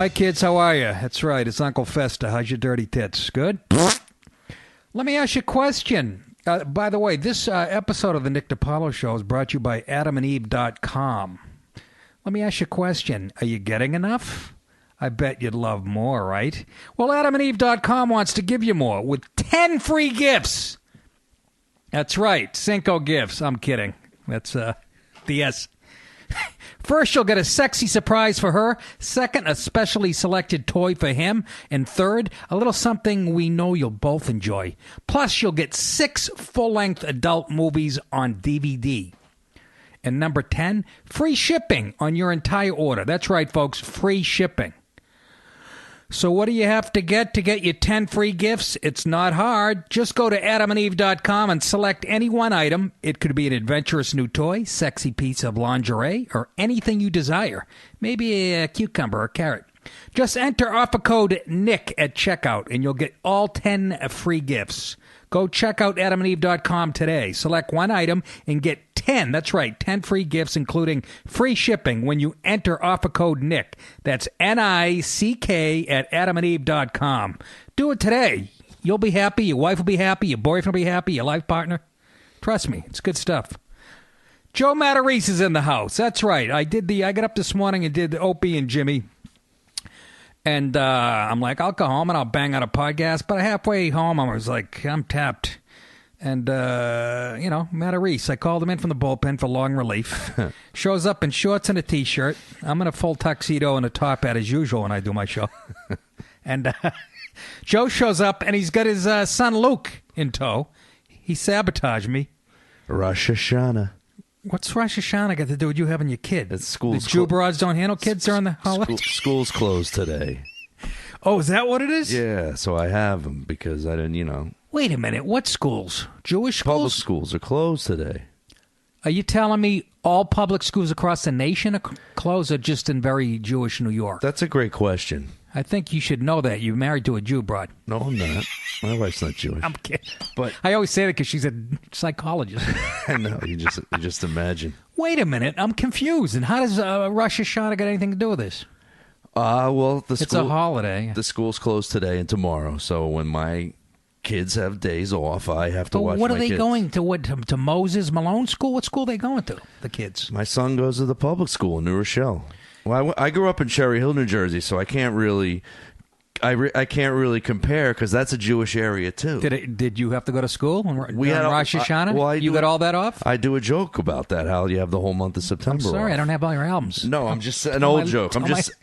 Hi, kids. How are you? That's right. It's Uncle Festa. How's your dirty tits? Good? Let me ask you a question. By the way, this episode of the Nick DiPaolo Show is brought to you by AdamandEve.com. Let me ask you a question. Are you getting enough? I bet you'd love more, right? Well, AdamandEve.com wants to give you more with 10 free gifts. That's right. Cinco gifts. I'm kidding. That's DS. First, you'll get a sexy surprise for her. Second, a specially selected toy for him. And third, a little something we know you'll both enjoy. Plus, you'll get 6 full-length adult movies on DVD. And number 10, free shipping on your entire order. That's right, folks, free shipping. So what do you have to get your 10 free gifts? It's not hard. Just go to adamandeve.com and select any one item. It could be an adventurous new toy, sexy piece of lingerie, or anything you desire. Maybe a cucumber or carrot. Just enter offer code NICK at checkout, and you'll get all 10 free gifts. Go check out adamandeve.com today. Select one item and get 10. That's right, 10 free gifts, including free shipping when you enter offer code NICK. That's NICK at adamandeve.com. Do it today. You'll be happy. Your wife will be happy. Your boyfriend will be happy. Your life partner. Trust me, it's good stuff. Joe Matarese is in the house. That's right. I got up this morning and did Opie and Jimmy. And I'm like, I'll go home and I'll bang out a podcast. But halfway home, I was like, I'm tapped. And, Matarese, I called him in from the bullpen for long relief. Shows up in shorts and a T-shirt. I'm in a full tuxedo and a top hat as usual when I do my show. And Joe shows up and he's got his son Luke in tow. He sabotaged me. Rosh Hashanah. What's Rosh Hashanah got to do with you having your kid? It's schools. The Jew broads don't handle kids during the holiday? School's closed today. Oh, is that what it is? Yeah, so I have them because I didn't, Wait a minute. What schools? Jewish schools? Public schools are closed today. Are you telling me all public schools across the nation are closed or just in very Jewish New York? That's a great question. I think you should know that. You're married to a Jew broad. No, I'm not. My wife's not Jewish. I'm kidding. But I always say that because she's a psychologist. I know. You just imagine. Wait a minute. I'm confused. And how does Rosh Hashanah got anything to do with this? Well, it's a holiday. The school's closed today and tomorrow. So when my kids have days off, I have to watch my kids. What are they going to? What, to Moses Malone School? What school are they going to, the kids? My son goes to the public school in New Rochelle. Well, I grew up in Cherry Hill, New Jersey, so I can't really, I can't really compare because that's a Jewish area too. Did you have to go to school on Rosh Hashanah? You got all that off? I do a joke about that. How you have the whole month of September. I'm sorry, off. I don't have all your albums. No, I'm just an old joke.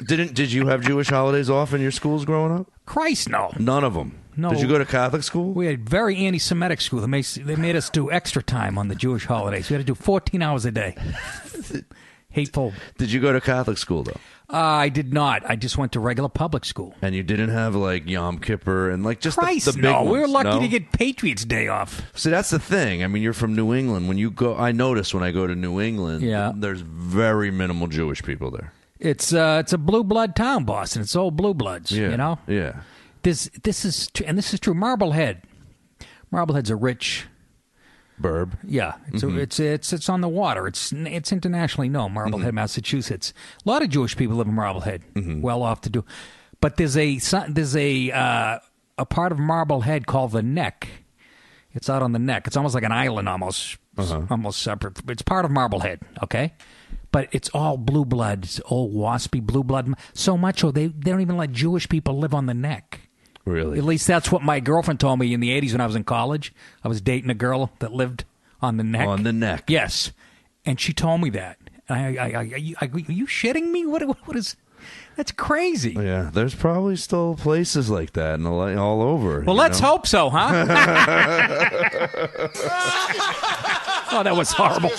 Did you have Jewish holidays off in your schools growing up? Christ, no. None of them. No. Did you go to Catholic school? We had very anti-Semitic school. They made us do extra time on the Jewish holidays. We had to do 14 hours a day. Hateful. Did you go to Catholic school, though? I did not. I just went to regular public school. And you didn't have, like, Yom Kippur and, like, just Christ, the big no. ones? We were lucky to get Patriots Day off. See, that's the thing. I mean, you're from New England. When you go, I notice when I go to New England, there's very minimal Jewish people there. It's a blue blood town, Boston. It's all blue bloods, Yeah. This is true. Marblehead. Marblehead's a rich... Burb. Yeah, it's on the water. It's internationally known, Marblehead, Massachusetts. A lot of Jewish people live in Marblehead. Well off to do, but there's a part of Marblehead called the Neck. It's out on the Neck. It's almost like an island, almost separate. It's part of Marblehead, okay? But it's all blue blood. It's all waspy blue blood. So much so they don't even let Jewish people live on the Neck. Really? At least that's what my girlfriend told me in the 80s when I was in college. I was dating a girl that lived on the Neck. On the Neck. Yes. And she told me that. Are you shitting me? What is... That's crazy. Yeah, there's probably still places like that all over. Well, let's hope so, huh? Oh, that was horrible.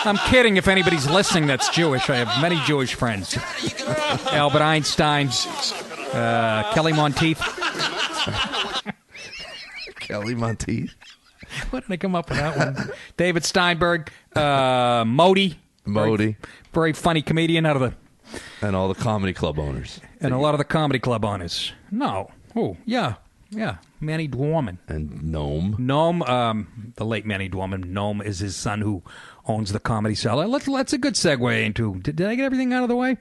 I'm kidding if anybody's listening that's Jewish. I have many Jewish friends. Albert Einstein, Kelly Monteith. Kelly Monteith? What did I come up with that one? David Steinberg, Modi. Very funny comedian out of the... And all the comedy club owners. And a lot of the comedy club owners. No. Oh, yeah. Yeah. Manny Dwarman. And Noam. Noam, the late Manny Dwarman. Noam is his son who owns the Comedy Cellar. That's a good segue into... Did I get everything out of the way?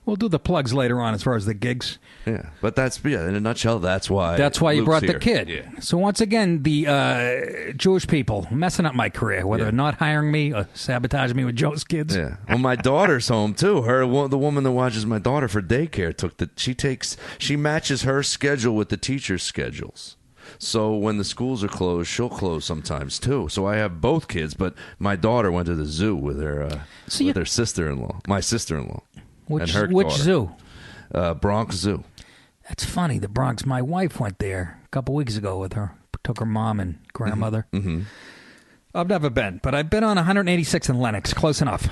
We'll do the plugs later on as far as the gigs. Yeah, but in a nutshell, that's why. That's why you Luke's brought here. the kid. Yeah. So once again, the Jewish people messing up my career, whether not hiring me or sabotaging me with Joe's kids. Yeah. Well, my daughter's home too. The woman that watches my daughter for daycare she matches her schedule with the teachers' schedules. So when the schools are closed, she'll close sometimes too. So I have both kids, but my daughter went to the zoo with her her sister-in-law, my sister-in-law. Which daughter. zoo? Bronx Zoo. That's funny. The Bronx. My wife went there a couple weeks ago with her. Took her mom and grandmother. Mm-hmm. I've never been, but I've been on 186 in Lenox. Close enough.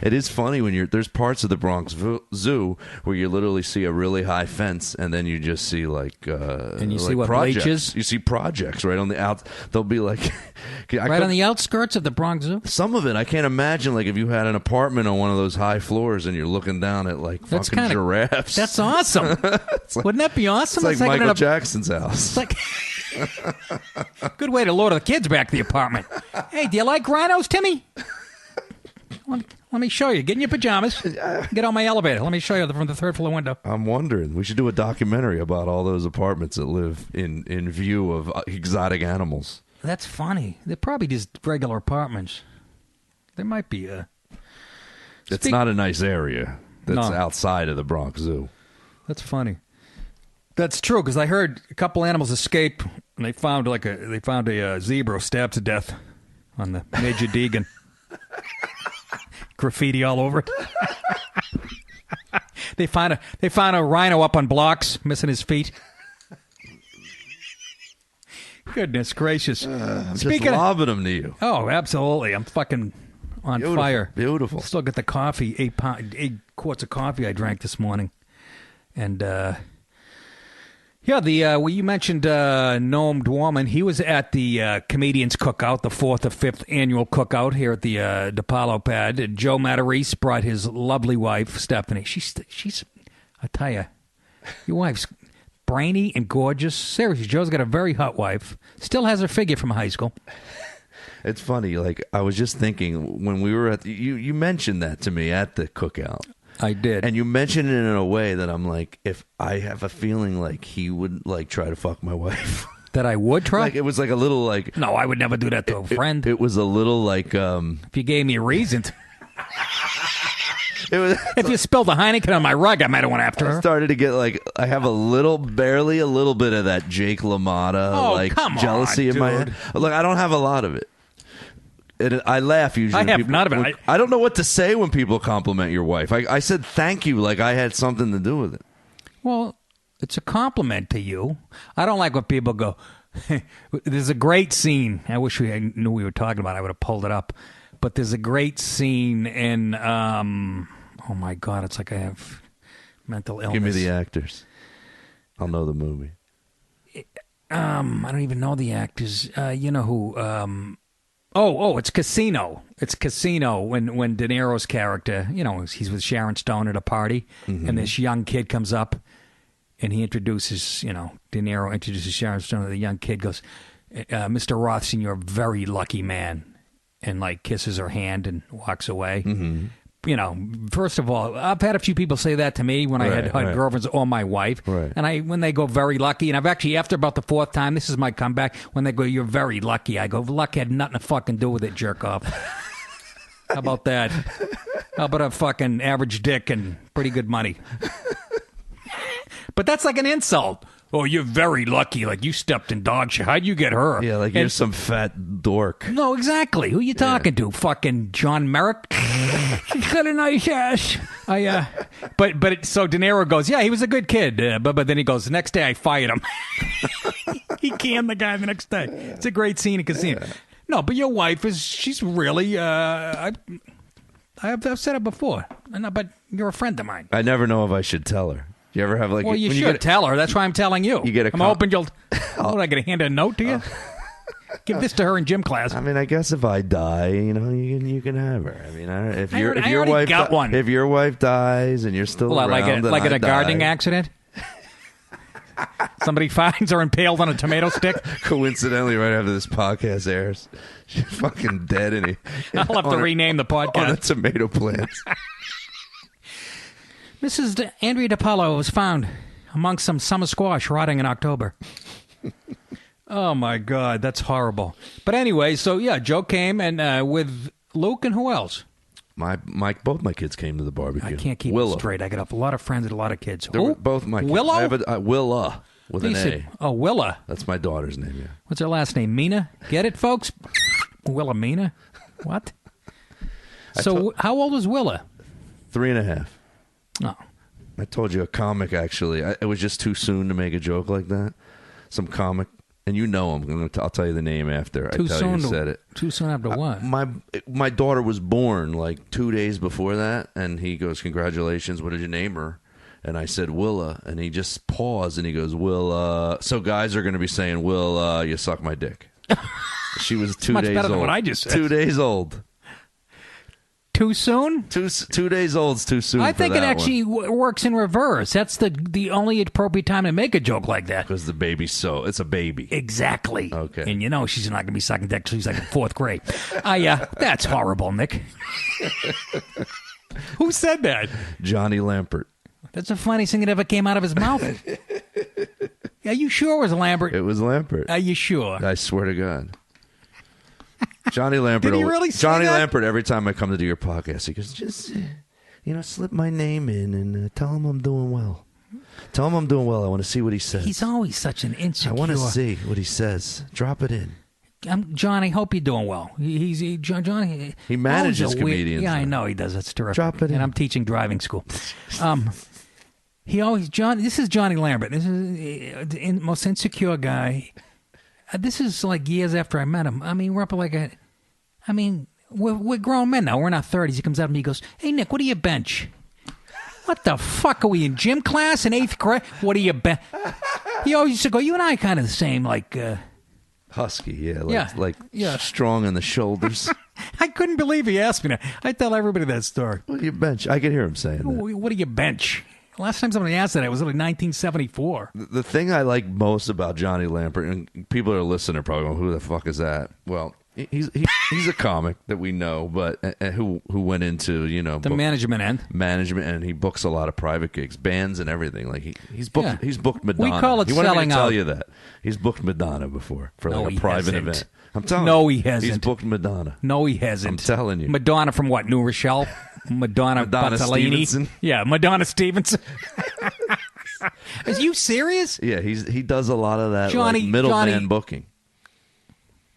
It is funny when there's parts of the Bronx Zoo where you literally see a really high fence, and then you just see and you see what projects. bleachers? You see projects right on the out. They'll be like on the outskirts of the Bronx Zoo. Some of it, I can't imagine. Like if you had an apartment on one of those high floors and you're looking down at fucking giraffes. That's awesome. Wouldn't that be awesome? It's like Michael Jackson's house. It's like good way to lure the kids back to the apartment. Hey, do you like rhinos, Timmy? Let me show you. Get in your pajamas. Get on my elevator. Let me show you from the third floor window. I'm wondering. We should do a documentary about all those apartments that live in view of exotic animals. That's funny. They're probably just regular apartments. There might be a... It's not a nice area that's outside of the Bronx Zoo. That's funny. That's true, because I heard a couple animals escape, and they found a zebra stabbed to death on the Major Deegan. Graffiti all over it. They found a rhino up on blocks, missing his feet. Goodness gracious! I'm just lobbing them to you. Oh, absolutely! I'm fucking on fire. Beautiful. Still got the coffee. 8 quarts of coffee I drank this morning, and you mentioned Noam Dworman. He was at the Comedians Cookout, the 4th or 5th annual cookout here at the DiPaolo pad. And Joe Matarese brought his lovely wife, Stephanie. She's, I tell you, your wife's brainy and gorgeous. Seriously, Joe's got a very hot wife. Still has her figure from high school. It's funny. Like I was just thinking when we were at you mentioned that to me at the cookout. I did. And you mentioned it in a way that I'm like, if I have a feeling like he would try to fuck my wife. That I would try? It was like a little like... No, I would never do that to a friend. It was a little like... If you gave me a reason. If you spilled a Heineken on my rug, I might have went after her. I started to get I have barely a little bit of that Jake LaMotta jealousy in my head. Look, I don't have a lot of it. I laugh usually. I have none of it. I don't know what to say when people compliment your wife. I said thank you like I had something to do with it. Well, it's a compliment to you. I don't like when people go, there's a great scene. I wish I knew we were talking about it. I would have pulled it up. But there's a great scene in, oh my God, it's like I have mental illness. Give me the actors. I'll know the movie. I don't even know the actors. You know who... it's Casino. It's Casino when De Niro's character, he's with Sharon Stone at a party, and this young kid comes up, and he introduces, De Niro introduces Sharon Stone, and the young kid goes, Mr. Rothstein, you're a very lucky man, and kisses her hand and walks away. Mm-hmm. First of all, I've had a few people say that to me when I had girlfriends or my wife. Right. And when they go very lucky, and I've actually, after about the 4th time, this is my comeback, when they go, you're very lucky, I go, luck had nothing to fucking do with it, jerk off. How about that? How about a fucking average dick and pretty good money? But that's like an insult. Oh, you're very lucky. Like, you stepped in dog shit. How'd you get her? Yeah, you're some fat dork. No, exactly. Who you talking to? Fucking John Merrick? She's got a nice ass. So De Niro goes, yeah, he was a good kid. But then he goes, the next day I fired him. He canned the guy the next day. It's a great scene in Casino. Yeah. No, but your wife she's really, I've said it before. No, but you're a friend of mine. I never know if I should tell her. You ever have Well, you should tell her. That's why I'm telling you. You get a I'm hoping you'll... What, I got to hand a note to you? Give this to her in gym class. I mean, I guess if I die, you can have her. I mean, if your wife dies and you're still around, like in a gardening accident. Somebody finds her impaled on a tomato stick. Coincidentally, right after this podcast airs, she's fucking dead. I'll have to rename the podcast. On a tomato plant. Mrs. Andrea DiPaolo was found amongst some summer squash rotting in October. Oh, my God. That's horrible. But anyway, so, yeah, Joe came and with Luke and who else? Both my kids came to the barbecue. I can't keep it straight. I got a lot of friends and a lot of kids. Who? Both my kids. Willow? I have Willa with an A. Oh, Willa. That's my daughter's name, yeah. What's her last name? Mina? Get it, folks? Wilhelmina? What? So how old was Willa? 3.5. Oh. I told you a comic, actually. It was just too soon to make a joke like that. Some comic. And you know him. I'll tell you the name after I tell you said it. Too soon after what? My daughter was born like 2 days before that, and he goes, "Congratulations, what did you name her?" And I said, Willa. And he just paused, and he goes, Will, so guys are going to be saying, Will, you suck my dick. She was 2 much days better old. than what I just said. 2 days old. Too soon? 2 days old's too soon. I think it actually works in reverse. That's the only appropriate time to make a joke like that. Because the baby's it's a baby. Exactly. Okay. And you know she's not going to be sucking dick till she's like in fourth grade. That's horrible, Nick. Who said that? Johnny Lampert. That's the funniest thing that ever came out of his mouth. Are you sure it was Lambert? It was Lampert. Are you sure? I swear to God. Johnny Lampert. Did he really say Johnny that? Lampert, every time I come to do your podcast, he goes, just, slip my name in and tell him I'm doing well. Tell him I'm doing well. I want to see what he says. He's always such an insecure. I want to see what he says. Drop it in. John, I hope you're doing well. Johnny. He manages comedians. I know he does. That's terrific. Drop it in. And I'm teaching driving school. This is Johnny Lambert. This is the most insecure guy. This is like years after I met him. I mean, we're up like we're grown men now. We're in our 30s. He comes out to me, he goes, "Hey, Nick, what do you bench?" What the fuck? Are we in gym class in 8th grade? What do you bench? He always used to go, you and I kind of the same, like... husky, yeah. Strong in the shoulders. I couldn't believe he asked me that. I tell everybody that story. What do you bench? I can hear him saying that. What do you bench? Last time somebody asked that, it was like 1974. The thing I like most about Johnny Lampert, and people that are listening are probably going, who the fuck is that? Well, he's a comic that we know, but who went into, the management end. Management, and he books a lot of private gigs, bands and everything. Like he's booked. Yeah. He's booked Madonna. We call it he wanted selling me to tell out. you that he's booked Madonna before for No, like he a private hasn't. event. I'm telling you. No, he hasn't. He's booked Madonna. No, he hasn't. I'm telling you. Madonna from what? New Rochelle? Madonna Bazzolini? Stevenson? Yeah, Madonna Stevenson. Is you serious? Yeah, he does a lot of that Johnny- middleman booking.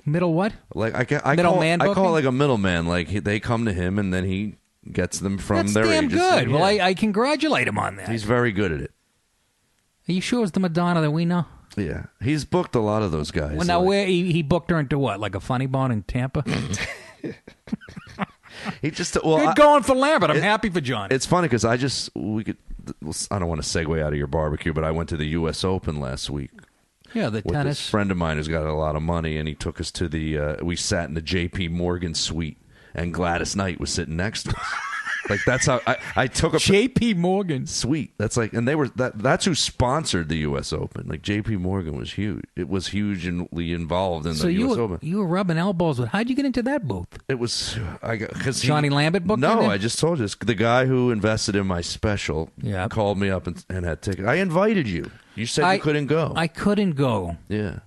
Middle what? Like I Middleman call booking? it like a middleman. Like they come to him and then he gets them from That's their damn agency. good. Yeah. Well, I congratulate him on that. He's very good at it. Are you sure it's the Madonna that we know? Yeah, he's booked a lot of those guys. Well, now where he booked her into what? Like a funny bone in Tampa? He just Good going for Lambert. I'm happy for John. It's funny because I don't want to segue out of your barbecue, but I went to the U.S. Open last week. Yeah, the with tennis. this friend of mine who's got a lot of money, and he took us to the. We sat in the J.P. Morgan suite, and Gladys Knight was sitting next to us. Like that's how I took a J.P. Morgan suite. That's like, and they were that's who sponsored the U.S. Open. Like J.P. Morgan was huge. It was hugely involved in the U.S. Open. You were rubbing elbows with. How'd you get into that booth? It was because Johnny Lambert booked. No, I just told you this. The guy who invested in my special called me up and had tickets. I invited you. You said you couldn't go. I couldn't go. Yeah,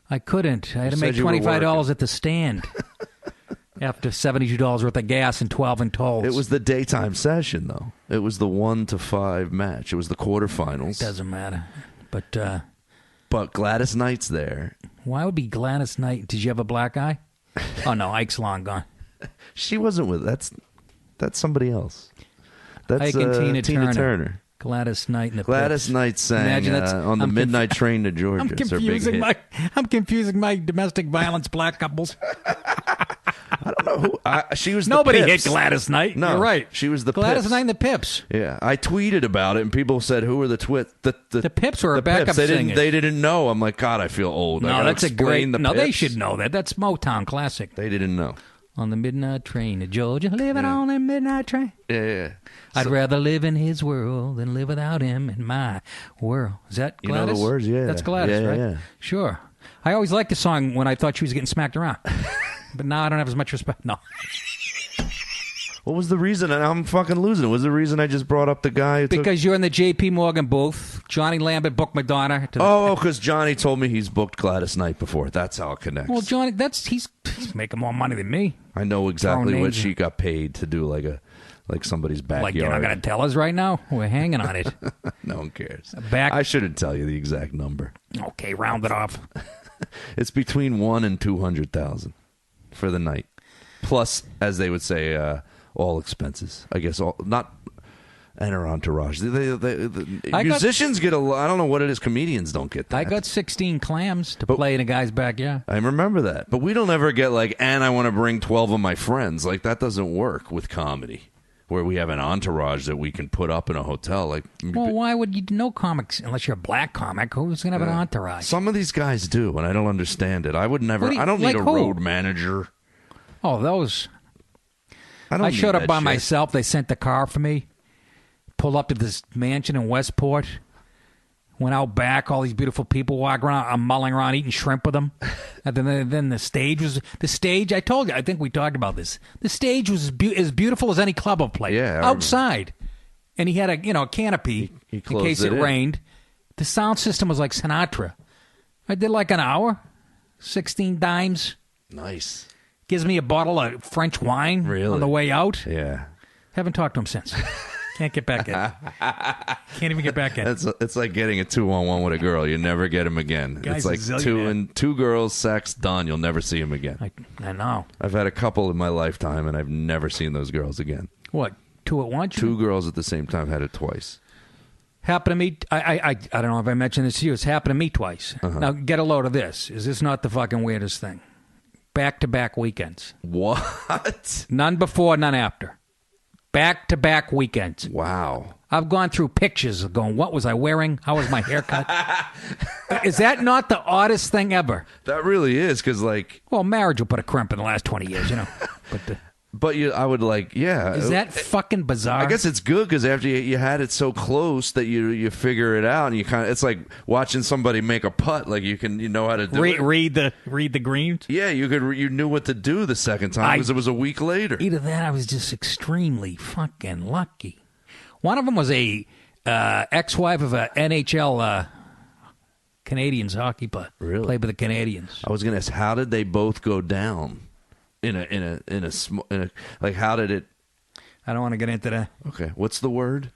I couldn't. I had to make $25 $25 at the stand. After $72 worth of gas and 12 in tolls. It was the daytime session, though. It was the 1 to 5 match. It was the quarterfinals. It doesn't matter. But Gladys Knight's there. Why would be Gladys Knight? Did you have a black eye? Oh, no, Ike's long gone. She wasn't with... That's somebody else. That's Ike and Tina Turner. Gladys Knight and the Gladys Pips. Knight sang on the midnight train to Georgia. I'm confusing my domestic violence black couples. I don't know who. She was. Nobody the Pips. hit Gladys Knight. No, you're right. She was the Gladys Pips. Knight and the Pips. Yeah, I tweeted about it, and people said, "Who are the The Pips were a backup singers. They didn't know. I'm like, God, I feel old. No, that's a great. The No, they Pips. should know that. That's Motown classic. They didn't know. On the midnight train to Georgia, living on the midnight train. Yeah. I'd rather live in his world than live without him in my world. Is that Gladys? You know the words? Yeah. That's Gladys, right? Yeah. Sure. I always liked the song when I thought she was getting smacked around. But now I don't have as much respect. No. What was the reason? And I'm fucking losing it. What was the reason I just brought up the guy who Because you're in the J.P. Morgan booth. Johnny Lambert booked Madonna. because Johnny told me he's booked Gladys Knight before. That's how it connects. Well, Johnny, he's making more money than me. I know exactly what she got paid to do, like somebody's backyard. Like, you're not going to tell us right now? We're hanging on it. No one cares. Back. I shouldn't tell you the exact number. Okay, round it off. It's between 1 and 200,000 for the night, plus, as they would say, all expenses. I guess not. And her entourage. The musicians get a lot. I don't know what it is. Comedians don't get that. I got 16 clams to play in a guy's backyard. I remember that. But we don't ever get and I want to bring 12 of my friends. Like, that doesn't work with comedy, where we have an entourage that we can put up in a hotel. Well, why would you know comics unless you're a black comic? Who's going to have an entourage? Some of these guys do, and I don't understand it. I would never. I don't need a road manager. Oh, those. I showed up by myself. They sent the car for me. Pulled up to this mansion in Westport. Went out back. All these beautiful people walking around. I'm mulling around eating shrimp with them. And then the stage was I told you. I think we talked about this. The stage was as beautiful as any club I've played. Yeah, outside, and he had a canopy he in case it rained. The sound system was like Sinatra. I did like an hour, 16 dimes. Nice. Gives me a bottle of French wine on the way out. Yeah. Haven't talked to him since. Can't get back in. Can't even get back in. It's like getting a 2-on-1 with a girl. You never get him again. Guy's it's like two girls, sex, done. You'll never see him again. I know. I've had a couple in my lifetime, and I've never seen those girls again. What? 2 at once? 2 girls at the same time. Had it twice. Happened to me. I don't know if I mentioned this to you. It's happened to me twice. Now, get a load of this. Is this not the fucking weirdest thing? Back-to-back weekends. What? None before, none after. Back-to-back weekends. Wow. I've gone through pictures of going, what was I wearing? How was my haircut? Is that not the oddest thing ever? That really is, because Well, marriage will put a crimp in the last 20 years, But I would Is that fucking bizarre? I guess it's good because after you had it so close that you figure it out, and you it's like watching somebody make a putt. Like you know how to do it. Read the greens. Yeah, you knew what to do the second time because it was a week later. Either that, I was just extremely fucking lucky. One of them was a ex-wife of a NHL Canadians hockey player. Really? Played with the Canadians. I was going to ask, how did they both go down? How did it? I don't want to get into that. Okay, what's the word?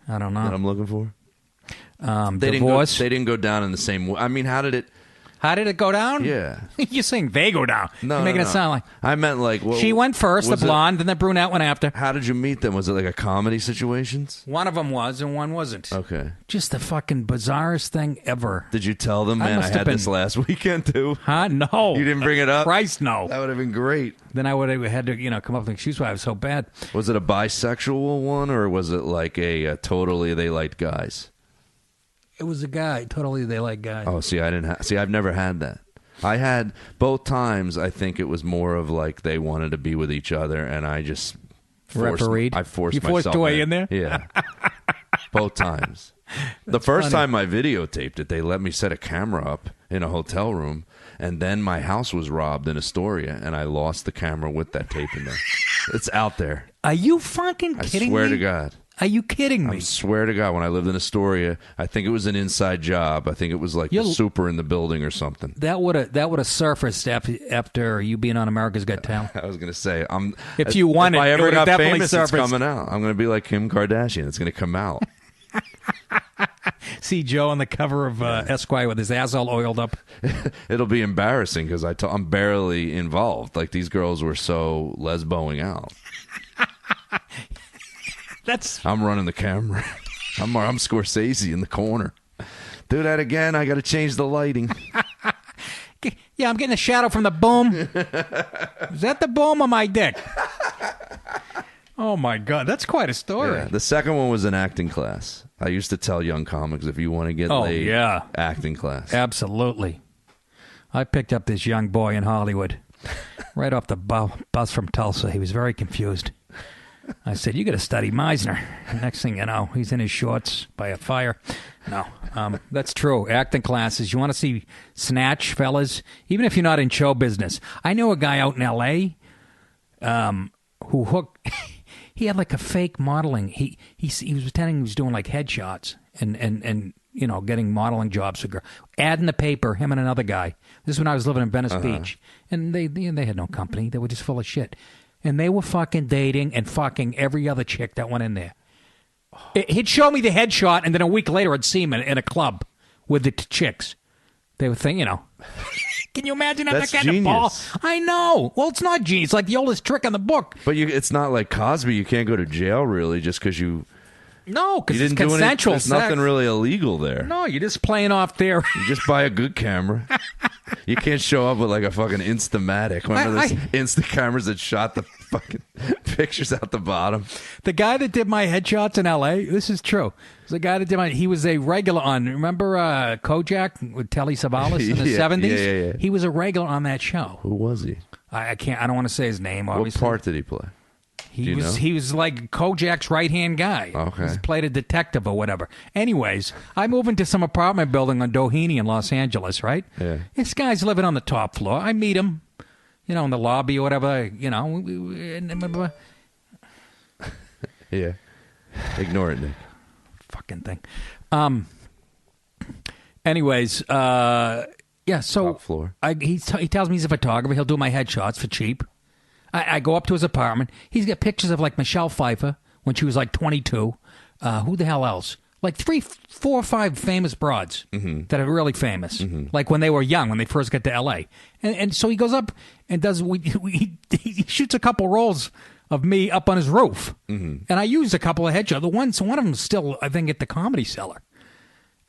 I don't know. That I'm looking for. Divorce. They didn't go down in the same way. I mean, how did it? How did it go down? Yeah. You're saying they go down. No, You're making no. it sound like... I meant she went first, the blonde, then the brunette went after. How did you meet them? Was it like a comedy situations? One of them was, and one wasn't. Okay. Just the fucking bizarrest thing ever. Did you tell them, man, I had this last weekend, too? Huh? No. You didn't bring it up? Christ, no. That would have been great. Then I would have had to, come up with an excuse why I was so bad. Was it a bisexual one, or was it like a totally they liked guys? It was a guy. Totally they like guys. Oh, see, I've never had that. I had both times. I think it was more of like they wanted to be with each other, and I just forced You myself forced your way in there? Yeah, both times. The first time I videotaped it, they let me set a camera up in a hotel room, and then my house was robbed in Astoria, and I lost the camera with that tape in there. It's out there. Are you fucking kidding me? I swear to God. Are you kidding me? I swear to God, when I lived in Astoria, I think it was an inside job. I think it was like the super in the building or something. That would have surfaced after you being on America's Got Talent. I was going to say, if I ever got famous, it's coming out. I'm going to be like Kim Kardashian. It's going to come out. See Joe on the cover of Esquire with his ass all oiled up. It'll be embarrassing because I'm barely involved. Like these girls were so lesboing out. I'm running the camera. I'm Scorsese in the corner. Do that again. I got to change the lighting. Yeah, I'm getting a shadow from the boom. Is that the boom or my dick? Oh my God, that's quite a story. Yeah, the second one was an acting class. I used to tell young comics, if you want to get laid, acting class. Absolutely. I picked up this young boy in Hollywood. right off the bus from Tulsa. He was very confused. I said, "You got to study Meisner." Next thing you know, he's in his shorts by a fire. No, that's true. Acting classes. You want to see Snatch, fellas? Even if you're not in show business. I know a guy out in L.A. Who hooked. He had like a fake modeling. He was pretending he was doing like headshots and you know, getting modeling jobs for girls. Ad in the paper, him and another guy. This is when I was living in Venice Beach, and they had no company. They were just full of shit. And they were fucking dating and fucking every other chick that went in there. He'd show me the headshot, and then a week later I'd see him in a club with the chicks. They would think, you know. Can you imagine that kind of ball? I know. Well, it's not genius. It's like the oldest trick in the book. But it's not like Cosby. You can't go to jail, really, just because you... No, because it's consensual There's sex. nothing really illegal there. No, you're just playing off there. You just buy a good camera. You can't show up with like a fucking Instamatic. Remember those Insta cameras that shot the fucking pictures out the bottom? The guy that did my headshots in L.A., this is true. The guy that did he was a regular on, remember Kojak with Telly Savalas in the 70s? Yeah. He was a regular on that show. Who was he? I don't want to say his name, obviously. What part did he play? He was like Kojak's right-hand guy. Okay. He played a detective or whatever. Anyways, I move into some apartment building on Doheny in Los Angeles, right? Yeah. This guy's living on the top floor. I meet him, you know, in the lobby or whatever, you know. Yeah. Ignore it, Nick. Fucking thing. Anyways, yeah, so top floor. He tells me he's a photographer. He'll do my headshots for cheap. I go up to his apartment. He's got pictures of like Michelle Pfeiffer when she was like 22. Who the hell else? Like 3, 4, or 5 famous broads that are really famous. Like when they were young, when they first got to L.A. And so he goes up and does. He shoots a couple rolls of me up on his roof, and I used a couple of headshots. One of them still, I think, at the Comedy Cellar.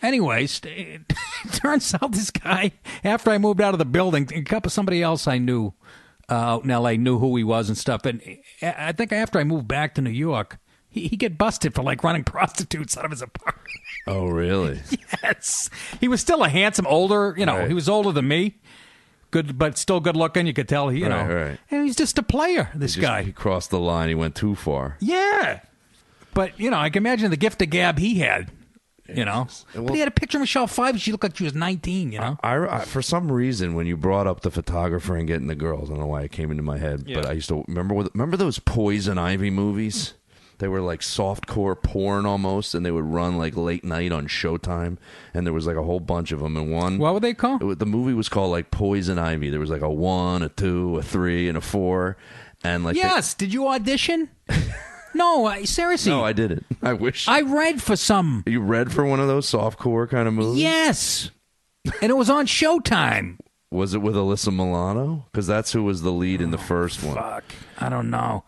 Anyways, it turns out this guy, after I moved out of the building, somebody else I knew out in L.A. knew who he was and stuff. And I think after I moved back to New York, he get busted for like running prostitutes out of his apartment. Oh, really? Yes. He was still a handsome, older, you know, Right. He was older than me. Good, but still good looking. You could tell, you know. Right. And he's just a player, this guy. He crossed the line. He went too far. Yeah. But, you know, I can imagine the gift of gab he had. You know, but he had a picture of Michelle Pfeiffer. She looked like she was 19. You know, I for some reason when you brought up the photographer and getting the girls, I don't know why it came into my head, but I used to remember those Poison Ivy movies. They were like softcore porn almost, and they would run like late night on Showtime. And there was like a whole bunch of them in one. What would they call? The movie was called like Poison Ivy. There was like a 1, a 2, a 3, and a 4. And like did you audition? No, seriously. No, I didn't. I wish. I read for some. You read for one of those softcore kind of movies? Yes. And it was on Showtime. Was it with Alyssa Milano? Because that's who was the lead in the first one. Fuck. I don't know.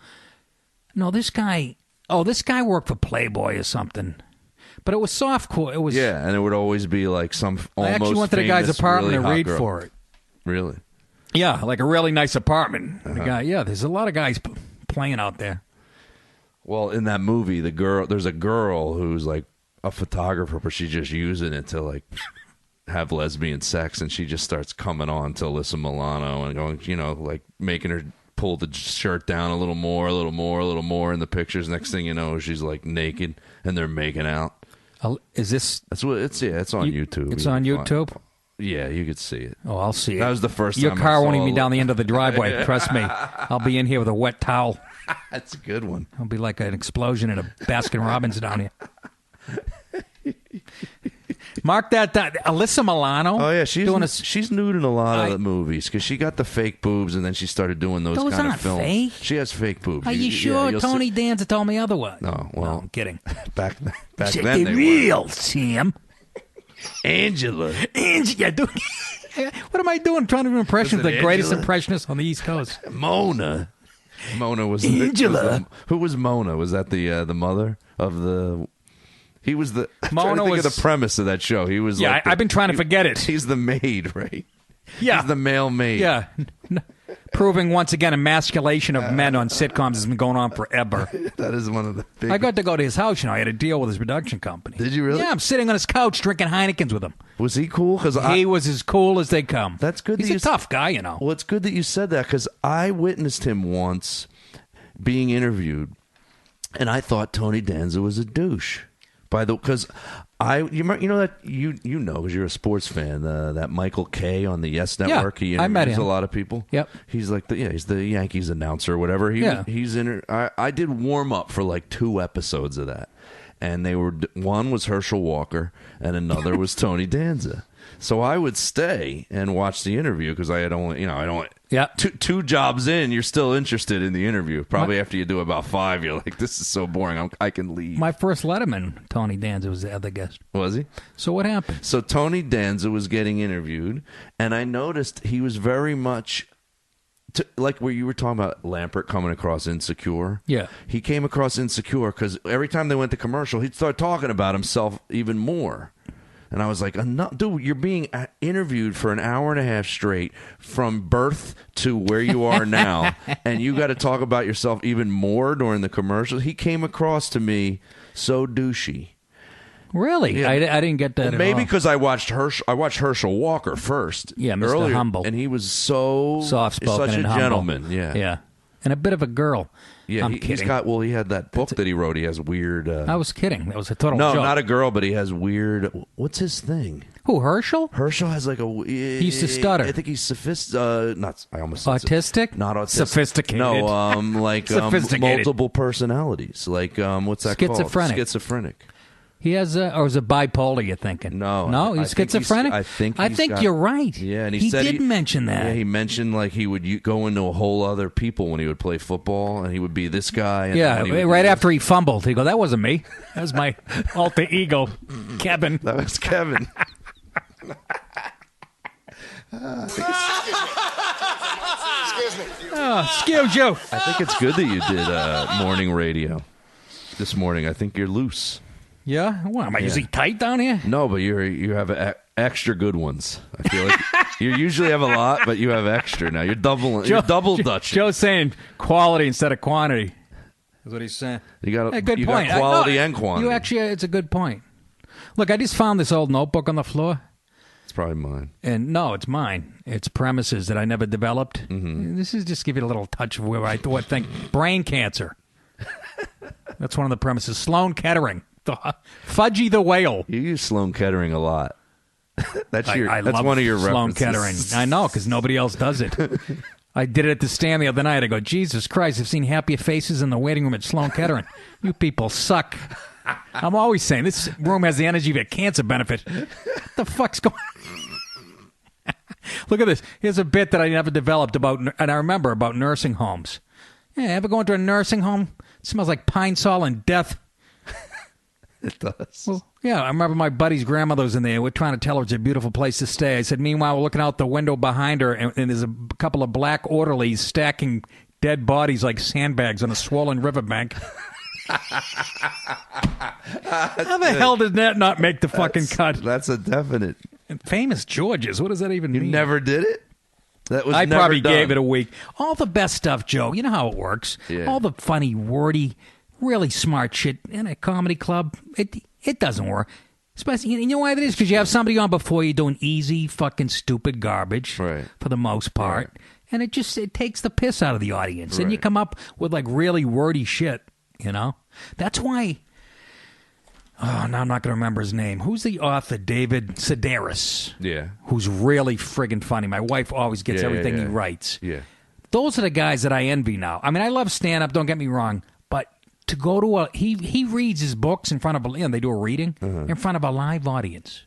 No, this guy worked for Playboy or something. But it was softcore. It was. Yeah, and it would always be like some almost I actually went to the guy's famous, apartment really to read hot girl. for it. Really? Yeah, like a really nice apartment. The guy, there's a lot of guys playing out there. Well, in that movie, there's a girl who's like a photographer, but she's just using it to like have lesbian sex, and she just starts coming on to Alyssa Milano and going, you know, like making her pull the shirt down a little more in the pictures. Next thing you know, she's like naked and they're making out. Is this? That's what it's. Yeah, it's on YouTube. It's on YouTube. Yeah, you could see it. Oh, I'll see it. That was the first Your time I car saw won't even be it. down the end of the driveway. Trust me. I'll be in here with a wet towel. That's a good one. It'll be like an explosion in a Baskin Robbins down here. Mark that down. Alyssa Milano. Oh yeah, she's nude in a lot of the movies because she got the fake boobs and then she started doing those kind aren't of films. fake. She has fake boobs. Are you sure? you'll Tony Danza told me otherwise. No, well, I'm kidding. back Check then it they real, Sam. Angela. What am I doing? Trying to do an impression of the greatest Angela? impressionist on the East Coast. Mona was Angela. who was Mona? Was that the mother of the? He was the. Mona think was of the premise of that show. He was. Yeah, like I've been trying to forget it. He's the maid, right? Yeah, He's the male maid. Yeah. Proving once again emasculation of men on sitcoms has been going on forever. That is one of the big... I got to go to his house, I had a deal with his production company. Did you really? Yeah, I'm sitting on his couch drinking Heinekens with him. Was he cool? He was as cool as they come. That's good. He's a tough guy, Well, it's good that you said that because I witnessed him once being interviewed, and I thought Tony Danza was a douche. Because you know that you know because you're a sports fan that Michael Kay on the Yes Network. Yeah, he I met interviews him. A lot of people. Yep. He's like he's the Yankees announcer or whatever. He's in. I did warm up for like 2 episodes of that, and one was Herschel Walker and another was Tony Danza. So I would stay and watch the interview because I had only Yeah. two jobs in, you're still interested in the interview. Probably after you do about 5, you're like, this is so boring. I can leave. My first Letterman, Tony Danza, was the other guest. Was he? So what happened? So Tony Danza was getting interviewed, and I noticed he was very much like where you were talking about Lampert coming across insecure. Yeah. He came across insecure because every time they went to commercial, he'd start talking about himself even more. And I was like, dude, you're being interviewed for an hour and a half straight from birth to where you are now, and you got to talk about yourself even more during the commercials. He came across to me so douchey. Really? Yeah. I didn't get that at Maybe all. because I watched Herschel Walker first. Yeah, Mr. earlier, Humble. and he was so Soft-spoken such and a humble. gentleman. Yeah, Yeah. And a bit of a girl. yeah. I'm He's kidding. he had that book that he wrote. He has weird. I was kidding. That was a total no, joke. not a girl, but he has weird. What's his thing? Who, Herschel? Herschel has like a. He used to stutter. I think he's sophisticated. Not. I almost said Autistic? Not autistic. Sophisticated. No, like Sophisticated. multiple personalities. Like what's that Schizophrenic. called? Schizophrenic. He has or is it bipolar, you're thinking? No, he's I think schizophrenic? I think you're right. Yeah, and he said did mention that. Yeah, he mentioned like he would go into a whole other people when he would play football, and he would be this guy. And Yeah, then he would right be after he fumbled, he go, "That wasn't me. That was my alter ego, Kevin." that was Kevin. Excuse you. I think it's good that you did morning radio this morning. I think you're loose. Yeah? What, am I usually tight down here? No, but you have extra good ones. I feel like you usually have a lot, but you have extra now. You're double Dutch. Joe's saying quality instead of quantity. Is what he's saying. You got Hey, good you point. got quality and quantity. You actually, it's a good point. Look, I just found this old notebook on the floor. It's probably mine. And no, it's mine. It's premises that I never developed. Mm-hmm. This is just give you a little touch of where I think brain cancer. That's one of the premises. Sloan Kettering. Fudgy the Whale. You use Sloan Kettering a lot. That's I that's love one of your Sloan references. Kettering. I know, because nobody else does it. I did it at the stand the other night. I go, Jesus Christ, I've seen happier faces in the waiting room at Sloan Kettering. You people suck. I'm always saying, this room has the energy of a cancer benefit. What the fuck's going on? Look at this. Here's a bit that I never developed about, and I remember about nursing homes. Yeah, ever go into a nursing home? It smells like pine sol and death. It does. Well, yeah, I remember my buddy's grandmother was in there. We're trying to tell her it's a beautiful place to stay. I said, meanwhile, we're looking out the window behind her, and there's a couple of black orderlies stacking dead bodies like sandbags on a swollen riverbank. How the hell did that not make the fucking cut? That's a definite. And famous Georges, what does that even mean? You never did it? That was I never probably done. gave it a week. All the best stuff, Joe. You know how it works. Yeah. All the funny, wordy, really smart shit in a comedy club. It doesn't work. Especially, you know why that is? Because you have somebody on before you doing easy, fucking stupid garbage, Right. for the most part, Right. and it takes the piss out of the audience, and you Right. come up with like really wordy shit. You know, that's why. Oh, now I'm not going to remember his name. Who's the author? David Sedaris. Yeah. Who's really friggin' funny. My wife always gets Yeah, everything yeah, he yeah. writes. Yeah. Those are the guys that I envy now. I mean, I love stand-up, don't get me wrong, but to go to he reads his books in front of they do a reading in front of a live audience.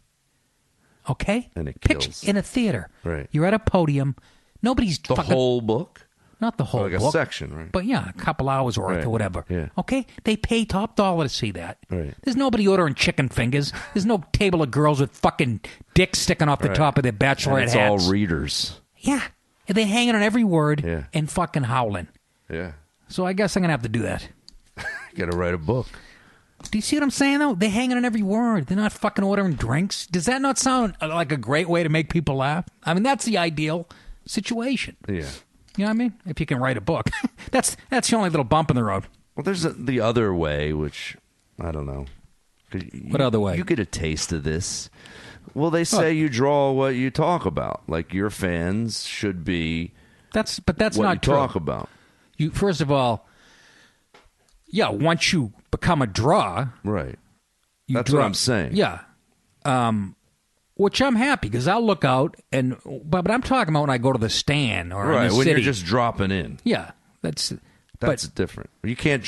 Okay? And it Pitch kills. in a theater. Right. You're at a podium. Nobody's The fucking... whole book? Not the whole Like a book. section, right? But yeah, a couple hours worth Right. or whatever. Yeah. Okay? They pay top dollar to see that. Right. There's nobody ordering chicken fingers. There's no table of girls with fucking dicks sticking off the Right. top of their And bachelorette it's hats. all readers. Yeah. And they're hanging on every word Yeah. and fucking howling. Yeah. So I guess I'm going to have to do that. You got to write a book. Do you see what I'm saying, though? They're hanging on every word. They're not fucking ordering drinks. Does that not sound like a great way to make people laugh? I mean, that's the ideal situation. Yeah. You know what I mean? If you can write a book. That's the only little bump in the road. Well, there's the other way, which I don't know. What other way? You get a taste of this. Well, they say you draw what you talk about. Like your fans should be. That's what not you true. talk about. You first of all, once you become a draw, right? That's what I'm saying. Yeah, which I'm happy because I'll look out but I'm talking about when I go to the stand or in the when city. you're just dropping in. Yeah, that's different. You can't.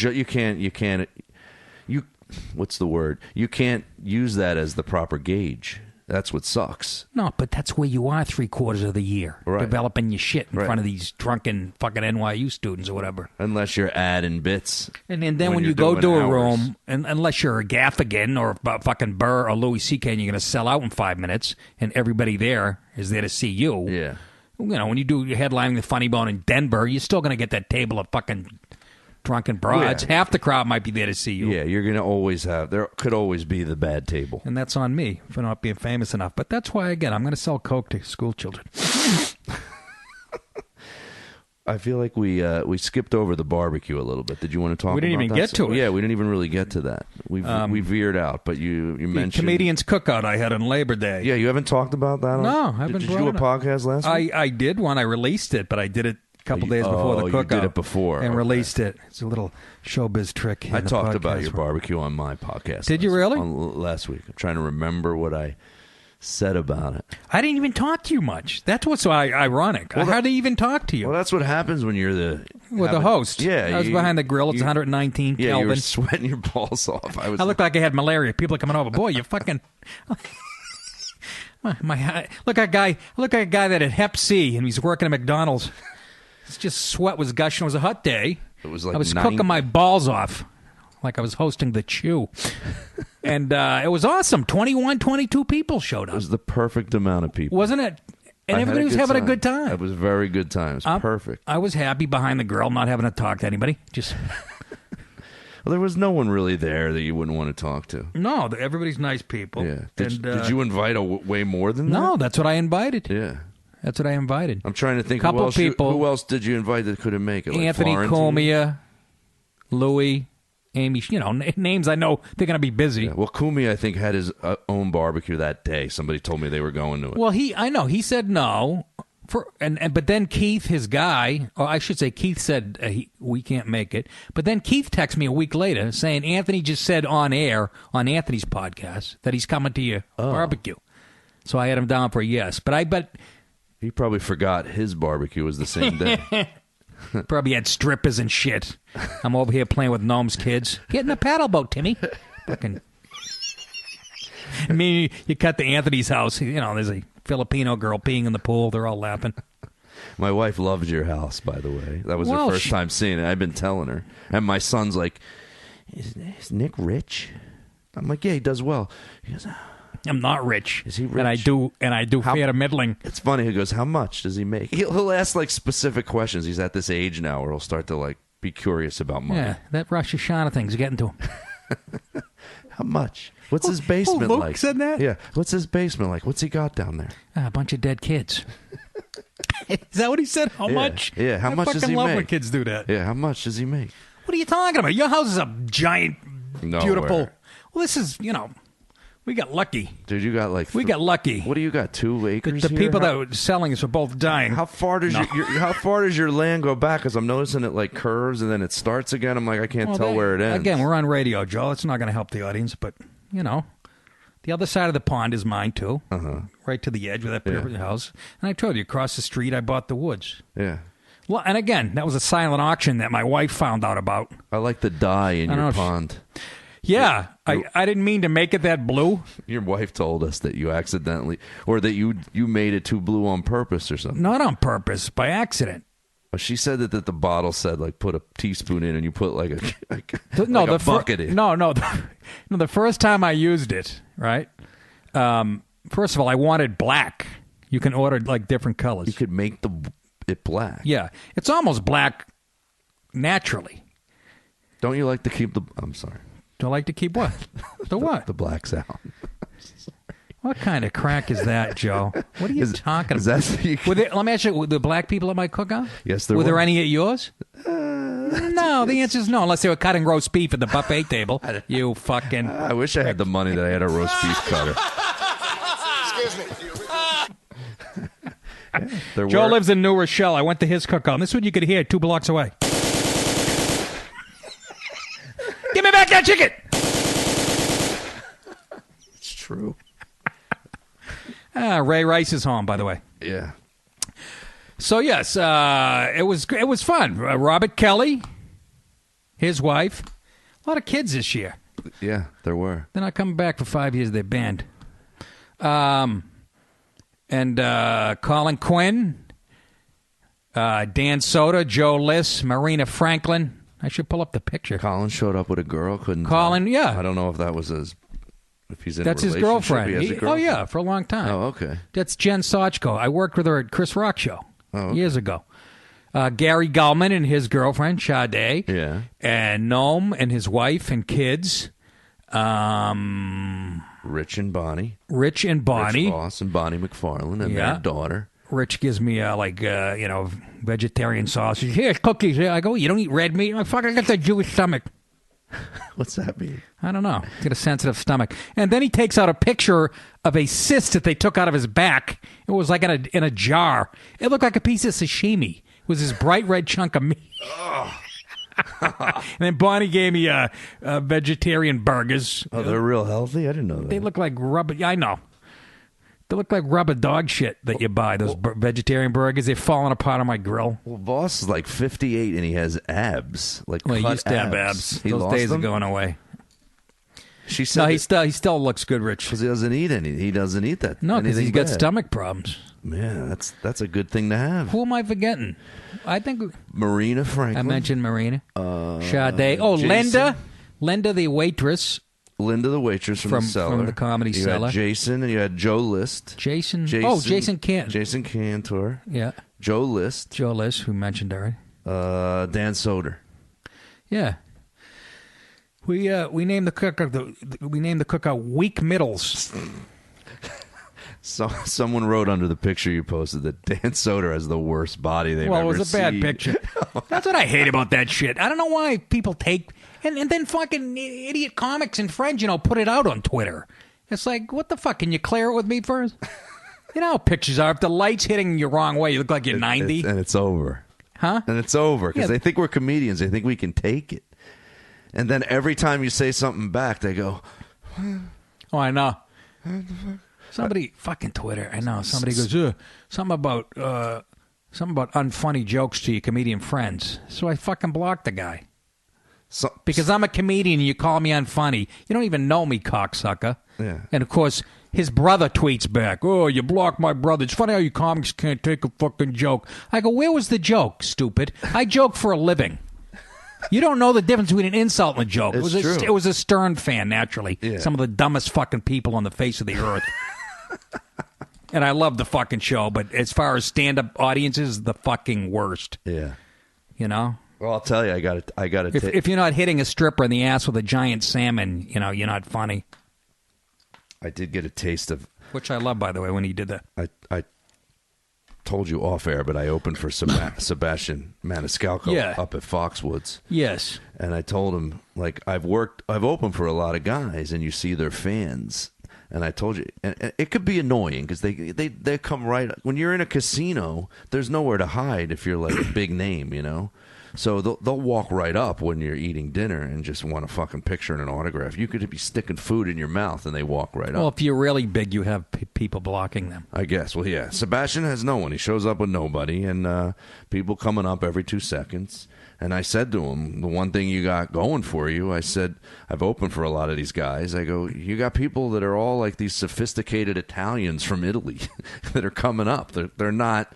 What's the word? You can't use that as the proper gauge. That's what sucks. No, but that's where you are 3/4 of the year, developing your shit in front of these drunken fucking NYU students or whatever. Unless you're adding bits. And then when you go to a room, and unless you're a Gaffigan or fucking Burr or Louis C.K. and you're going to sell out in 5 minutes, and everybody there is there to see you. Yeah. You know, when you do your headlining the Funny Bone in Denver, you're still going to get that table of fucking drunken broads. Yeah. Half the crowd might be there to see you. Yeah, you're going to always there could always be the bad table. And that's on me for not being famous enough. But that's why, again, I'm going to sell Coke to school children. I feel like we skipped over the barbecue a little bit. Did you want to talk about that? We didn't even get to it. Yeah, we didn't even really get to that. We veered out, but you mentioned... The comedian's cookout I had on Labor Day. Yeah, you haven't talked about that? No, I haven't. Did you do a podcast last week? I did one. I released it, but I did it couple days before the cookout. You did it before. And released it. It's a little showbiz trick. I talked about your barbecue on my podcast. Did you really? Last week. I'm trying to remember what I said about it. I didn't even talk to you much. That's what's so ironic. Well, I hardly even talk to you. Well, that's what happens when you're the host. Yeah. I was behind the grill. It's 119 Kelvin. Yeah, you were sweating your balls off. I looked like I had malaria. People are coming over. Boy, you fucking... Look at a guy that had Hep C and he's working at McDonald's. It's just sweat was gushing. It was a hot day. It was like I was cooking my balls off like I was hosting the Chew. And it was awesome. 21, 22 people showed up. It was the perfect amount of people. Wasn't it? And everybody was having a good time. It was a very good time. It was perfect. I was happy behind the grill, not having to talk to anybody. Just... Well, there was no one really there that you wouldn't want to talk to. No, everybody's nice people. Yeah. Did you invite way more than that? No, that's what I invited. Yeah. That's what I invited. I'm trying to think who else did you invite that couldn't make it? Like Anthony Comia, Louis, Amy, names I know they're going to be busy. Yeah. Well, Comia, I think, had his own barbecue that day. Somebody told me they were going to it. Well, I know. He said no. But then Keith, his guy, or I should say Keith said we can't make it. But then Keith texted me a week later saying Anthony just said on air on Anthony's podcast that he's coming to your barbecue. So I had him down for a yes. But I bet... He probably forgot his barbecue was the same day. Probably had strippers and shit. I'm over here playing with Gnome's kids. Get in the paddle boat, Timmy. Fucking. I mean, you cut to Anthony's house. There's a Filipino girl peeing in the pool. They're all laughing. My wife loved your house, by the way. That was her first time seeing it. I've been telling her. And my son's like, is Nick rich? I'm like, yeah, he does well. He goes, I'm not rich. Is he rich? And I do fair to middling. It's funny. He goes, how much does he make? He'll ask like specific questions. He's at this age now where he'll start to like be curious about money. Yeah, that Rosh Hashanah thing's getting to him. How much? What's his basement Luke like? Said that? Yeah. What's his basement like? What's he got down there? A bunch of dead kids. Is that what he said? How much? Yeah. How much does he make? I fucking love when kids do that. Yeah. How much does he make? What are you talking about? Your house is a giant, beautiful. Well, this is, we got lucky. Dude, you got like... We got lucky. What do you got, 2 acres The here? people that were selling us are both dying. How far does how far does your land go back? Because I'm noticing it like curves and then it starts again. I'm like, I can't tell where it ends. Again, we're on radio, Joe. It's not going to help the audience, but, the other side of the pond is mine, too. Uh-huh. Right to the edge of that house. And I told you, across the street, I bought the woods. Yeah. Well, and again, that was a silent auction that my wife found out about. I like the dye in your pond. Yeah, I didn't mean to make it that blue. Your wife told us that you accidentally, or that you made it too blue on purpose or something. Not on purpose, by accident. She said that the bottle said like put a teaspoon in and you put like a bucket in. No, the first time I used it, right? First of all, I wanted black. You can order like different colors. You could make it black. Yeah, it's almost black naturally. Don't you like to keep I'm sorry. Do I like to keep what? The what? The blacks out. What kind of crack is that, Joe? What are you talking about? Let me ask you, were there black people at my cookout? Yes, there were. Were there any at yours? No, the answer is no, unless they were cutting roast beef at the buffet table. You fucking... I wish I had the money that I had a roast beef cutter. Excuse me. Joe lives in New Rochelle. I went to his cookout. And this is what you could hear 2 blocks away. Give me back that chicken! It's true. Ray Rice is home, by the way. Yeah. So yes, it was fun. Robert Kelly, his wife, a lot of kids this year. Yeah, there were. They're not coming back for 5 years. They're banned. And Colin Quinn, Dan Soda, Joe Liss, Marina Franklin. I should pull up the picture. Colin showed up with a girl. Colin, yeah. I don't know if that was if he's in That's a his relationship. girlfriend. He has a girlfriend. Oh, yeah, for a long time. Oh, okay. That's Jen Sochko. I worked with her at Chris Rock Show years ago. Gary Gulman and his girlfriend, Sade. Yeah. And Noam and his wife and kids. Rich and Bonnie. Rich Voss and Bonnie McFarlane and their daughter. Rich gives me, vegetarian sausage. Here's cookies. I go, you don't eat red meat? I fucking got that Jewish stomach. What's that mean? I don't know. He's got a sensitive stomach. And then he takes out a picture of a cyst that they took out of his back. It was like in a jar. It looked like a piece of sashimi. It was this bright red chunk of meat. And then Bonnie gave me vegetarian burgers. Oh, they're real healthy? I didn't know that. They look like rubber. Yeah, I know. They look like rubber dog shit that you buy, those vegetarian burgers. They're falling apart on my grill. Well, Voss is like 58 and he has abs. He used to have abs. Those days are going away. She said no, he still looks good, Rich. Because he doesn't eat He doesn't eat that. No, because he's got stomach problems. Yeah, that's a good thing to have. Who am I forgetting? I think Marina Franklin. I mentioned Marina. Sade. Oh, Jason. Linda, the waitress. Linda, the waitress from the cellar. From the Comedy Cellar. You had Jason, and you had Joe List. Jason Cantor. Jason Cantor. Yeah. Joe List, who mentioned already. Dan Soder. Yeah. We named the cookout Weak Middles. So someone wrote under the picture you posted that Dan Soder has the worst body they've ever seen. Well, it was a bad picture. That's what I hate about that shit. I don't know why people take and then fucking idiot comics and friends, put it out on Twitter. It's like, what the fuck? Can you clear it with me first? You know how pictures are. If the light's hitting you wrong way, you look like you're 90. And it's over. Huh? And it's over because they think we're comedians. They think we can take it. And then every time you say something back, they go, oh, I know. Somebody, fucking Twitter, I know. Somebody goes, something about unfunny jokes to your comedian friends. So I fucking blocked the guy. Because I'm a comedian and you call me unfunny. You don't even know me, cocksucker. Yeah. And, of course, his brother tweets back, oh, you blocked my brother. It's funny how you comics can't take a fucking joke. I go, where was the joke, stupid? I joke for a living. You don't know the difference between an insult and a joke. It's true. It was a Stern fan, naturally. Yeah. Some of the dumbest fucking people on the face of the earth. And I love the fucking show, but as far as stand-up audiences, the fucking worst. Yeah. You know? Well, I'll tell you, I got it. If you're not hitting a stripper in the ass with a giant salmon, you're not funny. I did get a taste of... Which I love, by the way, when he did that. I told you off air, but I opened for Sebastian Maniscalco up at Foxwoods. Yes. And I told him, I've opened for a lot of guys, and you see their fans. And I told you, and it could be annoying because they come right... When you're in a casino, there's nowhere to hide if you're like a big name, So they'll walk right up when you're eating dinner and just want a fucking picture and an autograph. You could be sticking food in your mouth and they walk right up. Well, if you're really big, you have people blocking them. I guess. Well, yeah. Sebastian has no one. He shows up with nobody and people coming up every 2 seconds. And I said to him, the one thing you got going for you, I said, I've opened for a lot of these guys. I go, you got people that are all like these sophisticated Italians from Italy that are coming up. They're not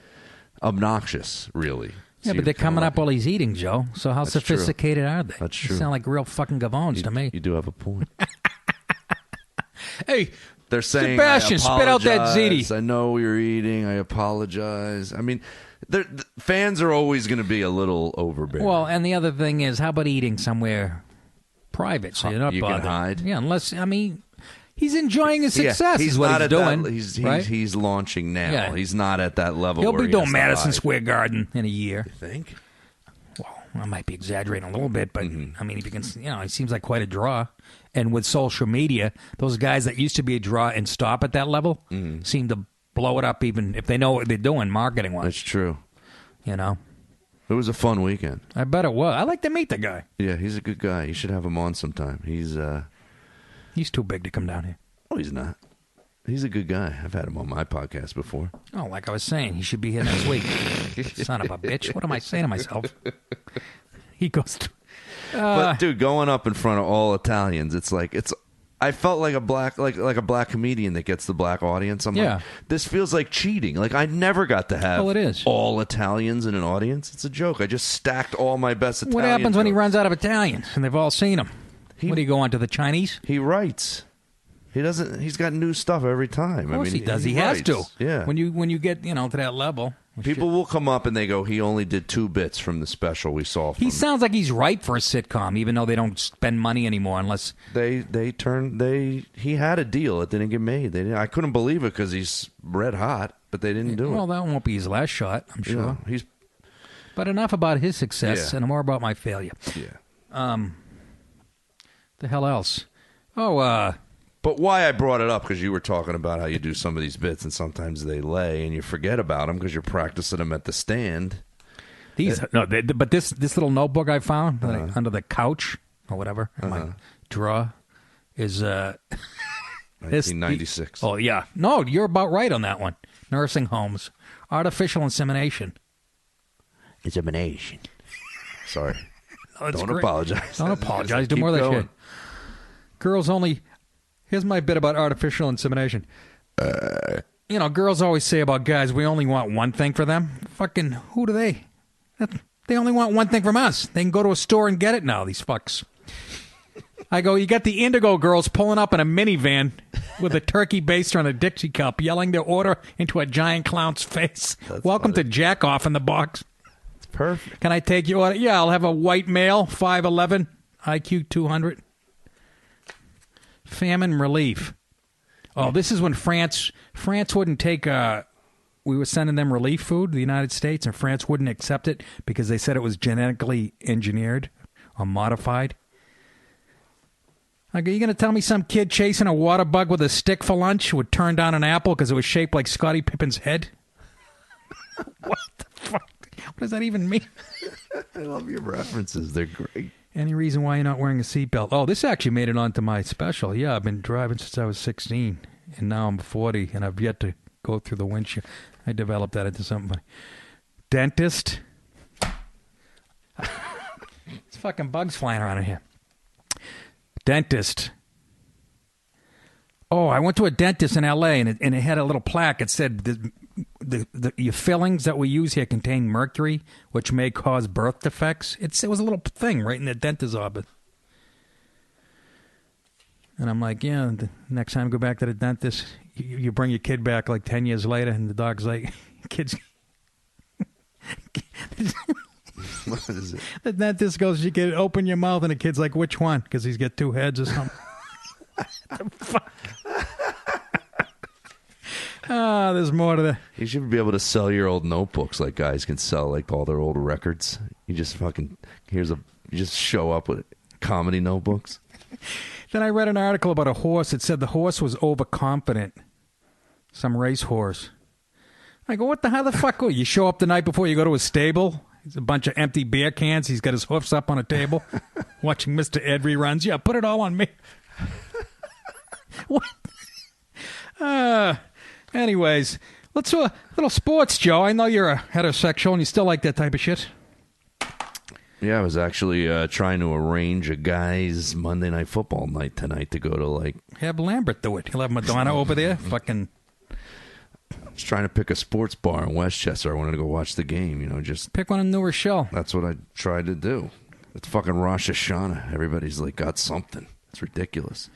obnoxious, really. Yeah, but they're coming up while he's eating, Joe. So how sophisticated are they? That's true. They sound like real fucking gavones to me. You do have a point. Hey, they're saying, Sebastian, spit out that ziti. I know you're eating. I apologize. I mean, the fans are always going to be a little overbearing. Well, and the other thing is, how about eating somewhere private so you're not bothered? You can hide. Yeah, unless, He's enjoying his success. He's is what not he's at doing. That, he's launching now. Yeah. He's not at that level. He'll where be he doing has to Madison hide. Square Garden in a year. You think? Well, I might be exaggerating a little bit, but I mean, if you can, he seems like quite a draw. And with social media, those guys that used to be a draw and stop at that level seem to blow it up, even if they know what they're doing marketing wise. That's true. You know, It was a fun weekend. I bet it was. I like to meet the guy. Yeah, he's a good guy. You should have him on sometime. He's too big to come down here. Oh, he's not. He's a good guy. I've had him on my podcast before. Oh, like I was saying, he should be here next week. Son of a bitch. What am I saying to myself? He goes. But dude, going up in front of all Italians, I felt like a black comedian that gets the black audience. I'm like, this feels like cheating. Like I never got to have it is. all Italians in an audience. It's a joke. I just stacked all my best Italian What happens when he jokes. runs out of Italians and they've all seen him? What do you go on to the Chinese? He writes. He doesn't. He's got new stuff every time. Of course he does. He has to. Yeah. When you get to that level, People will come up and they go, he only did 2 bits from the special we saw. He sounds like he's ripe for a sitcom, even though they don't spend money anymore unless he had a deal. It didn't get made. I couldn't believe it because he's red hot, but they didn't do it. Well, that won't be his last shot, I'm sure. Yeah, But enough about his success and more about my failure. Yeah. The hell else? Oh, But why I brought it up, because you were talking about how you do some of these bits and sometimes they lay and you forget about them because you're practicing them at the stand. But this little notebook I found under the couch or whatever in my drawer is 1996. Oh yeah, no, you're about right on that one. Nursing homes, artificial insemination. Insemination. Sorry. No, it's Don't great. apologize. Don't apologize. Do Keep more of that going. shit. Girls only. Here's my bit about artificial insemination. Girls always say about guys, we only want one thing for them. Fucking, who do they? They only want one thing from us. They can go to a store and get it now, these fucks. I go, you got the Indigo girls pulling up in a minivan with a turkey baster and a Dixie cup, yelling their order into a giant clown's face. That's Welcome funny. to Jack Off in the box. It's perfect. Can I take your order? Yeah, I'll have a white male, 5'11", IQ 200. Famine relief. Oh, this is when France wouldn't take. We were sending them relief food, the United States, and France wouldn't accept it because they said it was genetically engineered or modified. Like, are you going to tell me some kid chasing a water bug with a stick for lunch would turn down an apple because it was shaped like Scottie Pippen's head? What the fuck? What does that even mean? I love your references. They're great. Any reason why you're not wearing a seatbelt? Oh, this actually made it onto my special. Yeah, I've been driving since I was 16, and now I'm 40, and I've yet to go through the windshield. I developed that into something funny. Dentist. It's fucking bugs flying around in here. Dentist. Oh, I went to a dentist in L.A., and it had a little plaque. It said, your fillings that we use here contain mercury, which may cause birth defects. It was a little thing right in the dentist's office. And I'm like, yeah, the next time I go back to the dentist, you bring your kid back like 10 years later, and the dog's like, kids. What is it? The dentist goes, you can open your mouth, and the kid's like, which one? Because he's got 2 heads or something. The fuck? There's more to that. You should be able to sell your old notebooks like guys can sell like all their old records. You just you just show up with comedy notebooks. Then I read an article about a horse. It said the horse was overconfident. Some race horse. I go, how the fuck? You show up the night before you go to a stable. There's a bunch of empty beer cans. He's got his hoofs up on a table, watching Mr. Ed reruns. Yeah, put it all on me. What? Anyways, let's do a little sports, Joe. I know you're a heterosexual and you still like that type of shit. Yeah, I was actually trying to arrange a guy's Monday Night Football night tonight to go to Have Lambert do it. He'll have Madonna over there. Fucking. I was trying to pick a sports bar in Westchester. I wanted to go watch the game, just pick one in New Rochelle. That's what I tried to do. It's fucking Rosh Hashanah. Everybody's got something. It's ridiculous.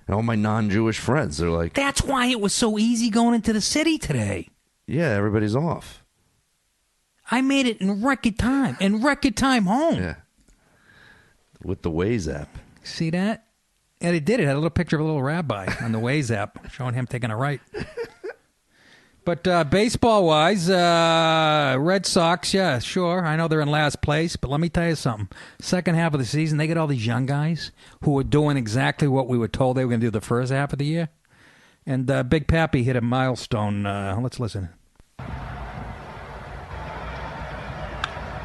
And all my non-Jewish friends, they're like... That's why it was so easy going into the city today. Yeah, everybody's off. I made it in record time. In record time home. Yeah. With the Waze app. See that? And it did. It had a little picture of a little rabbi on the Waze app showing him taking a right. But baseball-wise, Red Sox, yeah, sure. I know they're in last place, but let me tell you something. Second half of the season, they get all these young guys who are doing exactly what we were told they were going to do the first half of the year. And Big Pappy hit a milestone. Let's listen.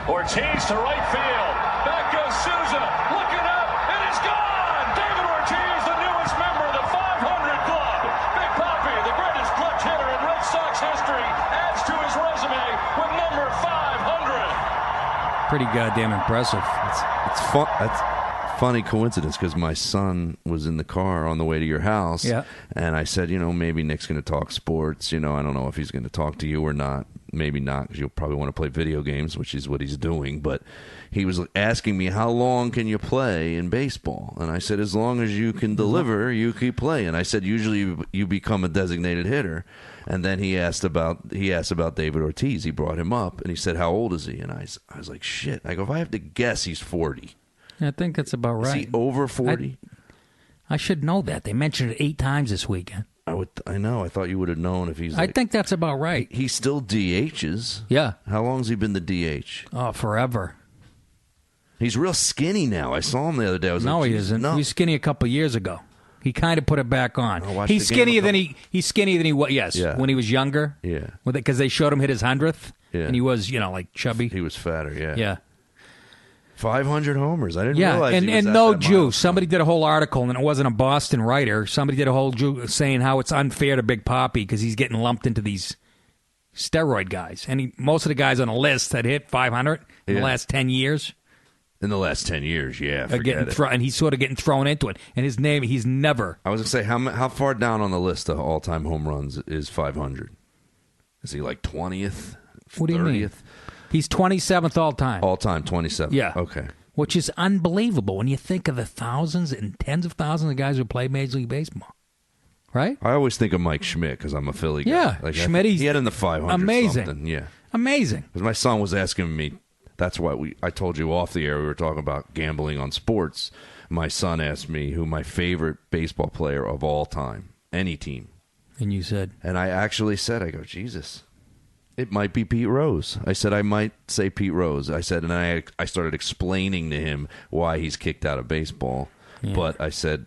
Ortiz to right field. Back goes Souza. Looking up. It is gone. David Ortiz, the newest member of the 500 Club. Big Papi, the greatest clutch hitter in Red Sox history, adds to his resume with number 500. Pretty goddamn impressive. It's fun. That's a funny coincidence because my son was in the car on the way to your house. Yeah. And I said, maybe Nick's going to talk sports. I don't know if he's going to talk to you or not. Maybe not, because you'll probably want to play video games, which is what he's doing. But he was asking me, how long can you play in baseball? And I said, as long as you can deliver, you keep playing. I said, usually you become a designated hitter. And then he asked about David Ortiz. He brought him up, and he said, how old is he? And I was like, shit. I go, if I have to guess, he's 40. I think that's about right. Is he over 40? I should know that. They mentioned it 8 times this weekend. I know. I thought you would have known if he's. I think that's about right. He still DHs. Yeah. How long's he been the DH? Oh, forever. He's real skinny now. I saw him the other day. I was No, like, he isn't. No. He was skinny a couple of years ago. He kind of put it back on. watched He's the game skinnier a than couple- he's skinnier than he was. Yes, Yeah. when he was younger. Yeah. Because they showed him hit his 100th, Yeah. and he was like chubby. He was fatter. Yeah. Yeah. 500 homers. I didn't Yeah, realize. and he was at no that juice. milestone. Somebody did a whole article, and it wasn't a Boston writer. Somebody did a whole saying how it's unfair to Big Papi because he's getting lumped into these steroid guys. And most of the guys on the list that hit 500 in the Yeah. last 10 years In the last 10 years, yeah. are Forget getting it. and he's sort of getting thrown into it. And his name, he's never. I was going to say, how far down on the list of all-time home runs is 500? Is he like 20th? What do you 30th? mean? He's 27th all time. All-time, 27. Yeah. Okay. Which is unbelievable when you think of the thousands and tens of thousands of guys who play Major League Baseball. Right? I always think of Mike Schmidt because I'm a Philly guy. Yeah, Schmidt, he had in the 500 amazing. something. Yeah. Amazing. Because my son was asking me, that's why I told you off the air, we were talking about gambling on sports. My son asked me who my favorite baseball player of all time, any team. And you said? And I actually said, I go, Jesus, it might be Pete Rose. I said, I might say Pete Rose. I said, and I started explaining to him why he's kicked out of baseball. Yeah. But I said,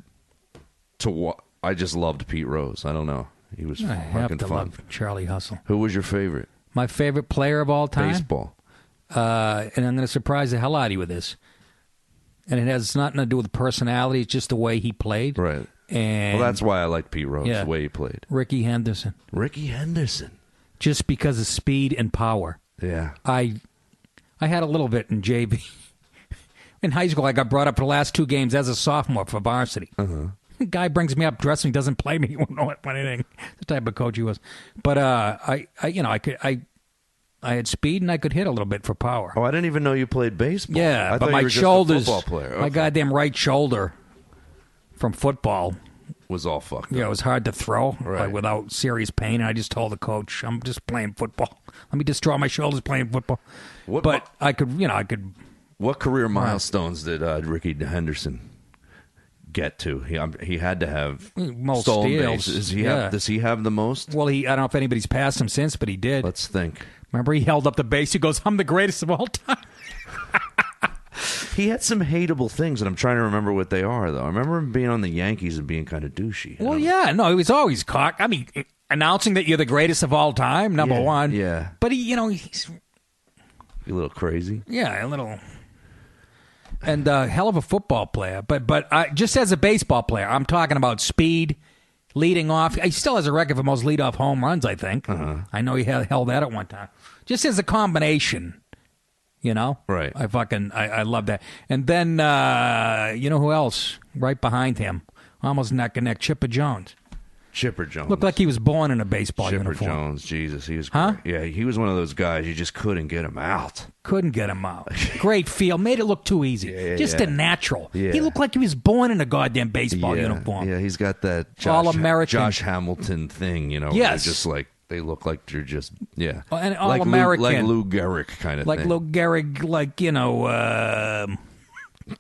I just loved Pete Rose. I don't know. He was I have fucking to fun. love Charlie Hustle. Who was your favorite? My favorite player of all time? Baseball. And I'm going to surprise the hell out of you with this. And it has nothing to do with personality. It's just the way he played. Right. And Well, that's why I like Pete Rose, Yeah. the way he played. Ricky Henderson. Ricky Henderson. Just because of speed and power. Yeah. I had a little bit in JV. In high school, I got brought up for the last 2 games as a sophomore for varsity. Uh-huh. Guy brings me up, dressing, doesn't play me. He won't know anything. The type of coach he was. But I had speed and I could hit a little bit for power. Oh, I didn't even know you played baseball. Yeah, I but thought my you were just shoulders, a football player. my Okay. goddamn right shoulder from football, was all fucked up. it was hard to throw Right. without serious pain. And I just told the coach, I'm just playing football. Let me destroy my shoulders playing football. But I could. What career milestones did Ricky Henderson get to? He had to have Most stolen steals. bases. Yeah. Does he have the most? Well, I don't know if anybody's passed him since, but he did. Let's think. Remember, he held up the base. He goes, "I'm the greatest of all time." He had some hateable things, and I'm trying to remember what they are, though. I remember him being on the Yankees and being kind of douchey. Well, yeah, no, he was always cock. I mean, announcing that you're the greatest of all time, number one. Yeah. But he's A little crazy. a little. And hell of a football player, but just as a baseball player, I'm talking about speed, leading off. He still has a record for most leadoff home runs, I think. Uh-huh. I know he held that at one time. Just as a combination, Right. I love that. And then you know who else? Right behind him, almost neck and neck, Chipper Jones. Chipper Jones. Looked like he was born in a baseball Chipper uniform. Jones. Jesus, he was Huh? great. Yeah, he was one of those guys you just couldn't get him out. Couldn't get him out. Great feel. Made it look too easy. Just yeah. a natural. Yeah. He looked like he was born in a goddamn baseball uniform. Yeah, he's got that All-American. Josh Hamilton thing, where Yes. they're just like they look like you're just And like All-American. like Lou Gehrig kind of Like thing. Lou Gehrig,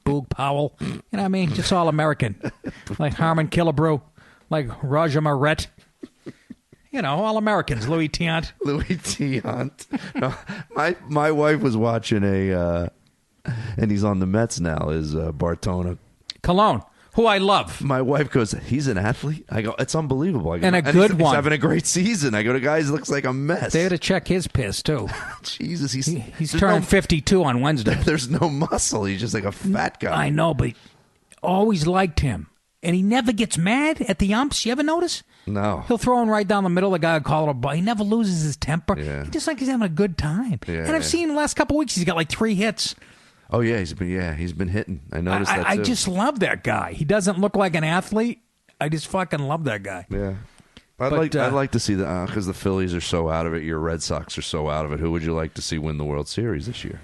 Boog Powell. You know what I mean? Just all American. Like Harmon Killebrew, like Roger Moret. You know, all Americans. Louis Tiant. Louis Tiant. No, my wife was watching and he's on the Mets now, is Bartona Colon, who I love. My wife goes, he's an athlete? I go, it's unbelievable. I go, And a good he's one. having a great season. I go, the guy looks like a mess. They had to check his piss, too. Jesus, he's He's there's turning no- 52 on Wednesday. There's no muscle. He's just like a fat guy. I know, but always liked him. And he never gets mad at the umps. You ever notice? No. He'll throw him right down the middle. The guy will call it a ball. He never loses his temper. Yeah. He just like he's having a good time. Yeah. And I've seen the last couple of weeks, he's got like 3 hits. Oh, yeah, he's been hitting. I noticed that, too. I just love that guy. He doesn't look like an athlete. I just fucking love that guy. Yeah. But, I'd like to see that because the Phillies are so out of it. Your Red Sox are so out of it. Who would you like to see win the World Series this year?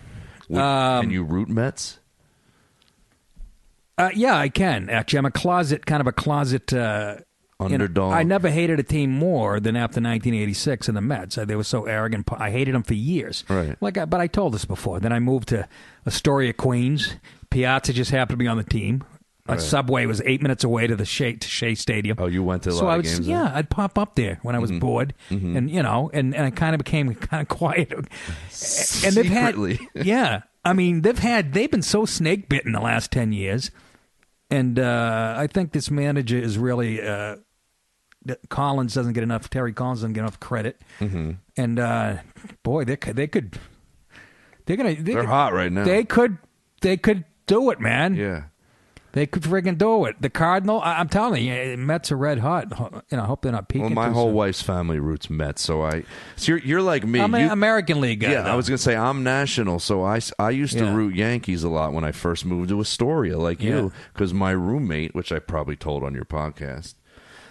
Can you root Mets? Yeah, I can. Actually, I'm kind of a closet Underdog. I never hated a team more than after 1986 in the Mets. They were so arrogant. I hated them for years. Right. But I told this before. Then I moved to Astoria, Queens. Piazza just happened to be on the team. A subway was 8 minutes away to the Shea Stadium. Oh, you went to a so lot I of would, games? yeah, I'd pop up there when I was bored, and and I kind of became kind of quiet. And they've had, Secretly. yeah, I mean they've been so snake bitten the last 10 years, and I think this manager is really Collins doesn't get enough. Terry Collins doesn't get enough credit, and boy, they're hot right now. They could do it, man. Yeah. They could friggin' do it. The Cardinal, I'm telling you, Mets are red hot. I hope they're not peaking. Well, my too whole soon. wife's family roots Mets, so you're like me. I'm an American League guy. Yeah, though. I was gonna say I'm national, so I used to Yeah. root Yankees a lot when I first moved to Astoria, like you, because my roommate, which I probably told on your podcast,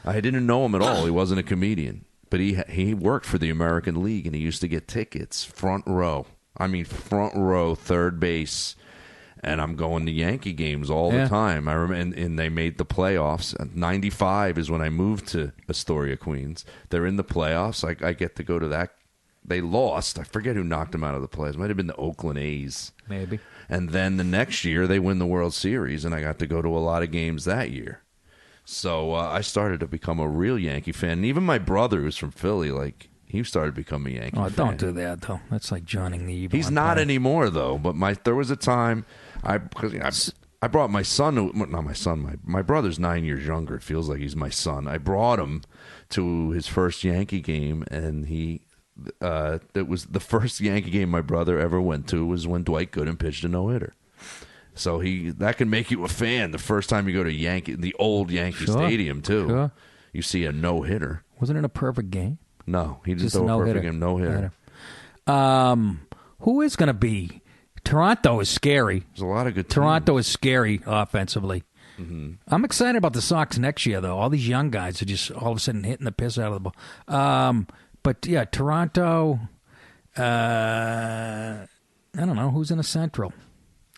I didn't know him at all. He wasn't a comedian, but he worked for the American League, and he used to get tickets front row. I mean, front row, third base. And I'm going to Yankee games all the time. I remember, and they made the playoffs. 95 is when I moved to Astoria, Queens. They're in the playoffs. I get to go to that. They lost. I forget who knocked them out of the playoffs. It might have been the Oakland A's. Maybe. And then the next year, they win the World Series, and I got to go to a lot of games that year. So I started to become a real Yankee fan. And even my brother, who's from Philly, he started becoming a Yankee fan. Don't do that, though. That's like joining the evil. He's not anymore, though. But there was a time I brought my son. Not my son. My brother's 9 years younger. It feels like he's my son. I brought him to his first Yankee game, and it was the first Yankee game my brother ever went to was when Dwight Gooden pitched a no-hitter. So that can make you a fan the first time you go to the old Yankee Stadium too. Sure. You see a no-hitter. Wasn't it a perfect game? No, he didn't Just throw a no-hitter. perfect game. No-hitter. Who is going to be? Toronto is scary. There's a lot of good teams. Toronto is scary offensively. I'm excited about the Sox next year, though. All these young guys are just all of a sudden hitting the piss out of the ball. But yeah, Toronto. I don't know who's in the Central.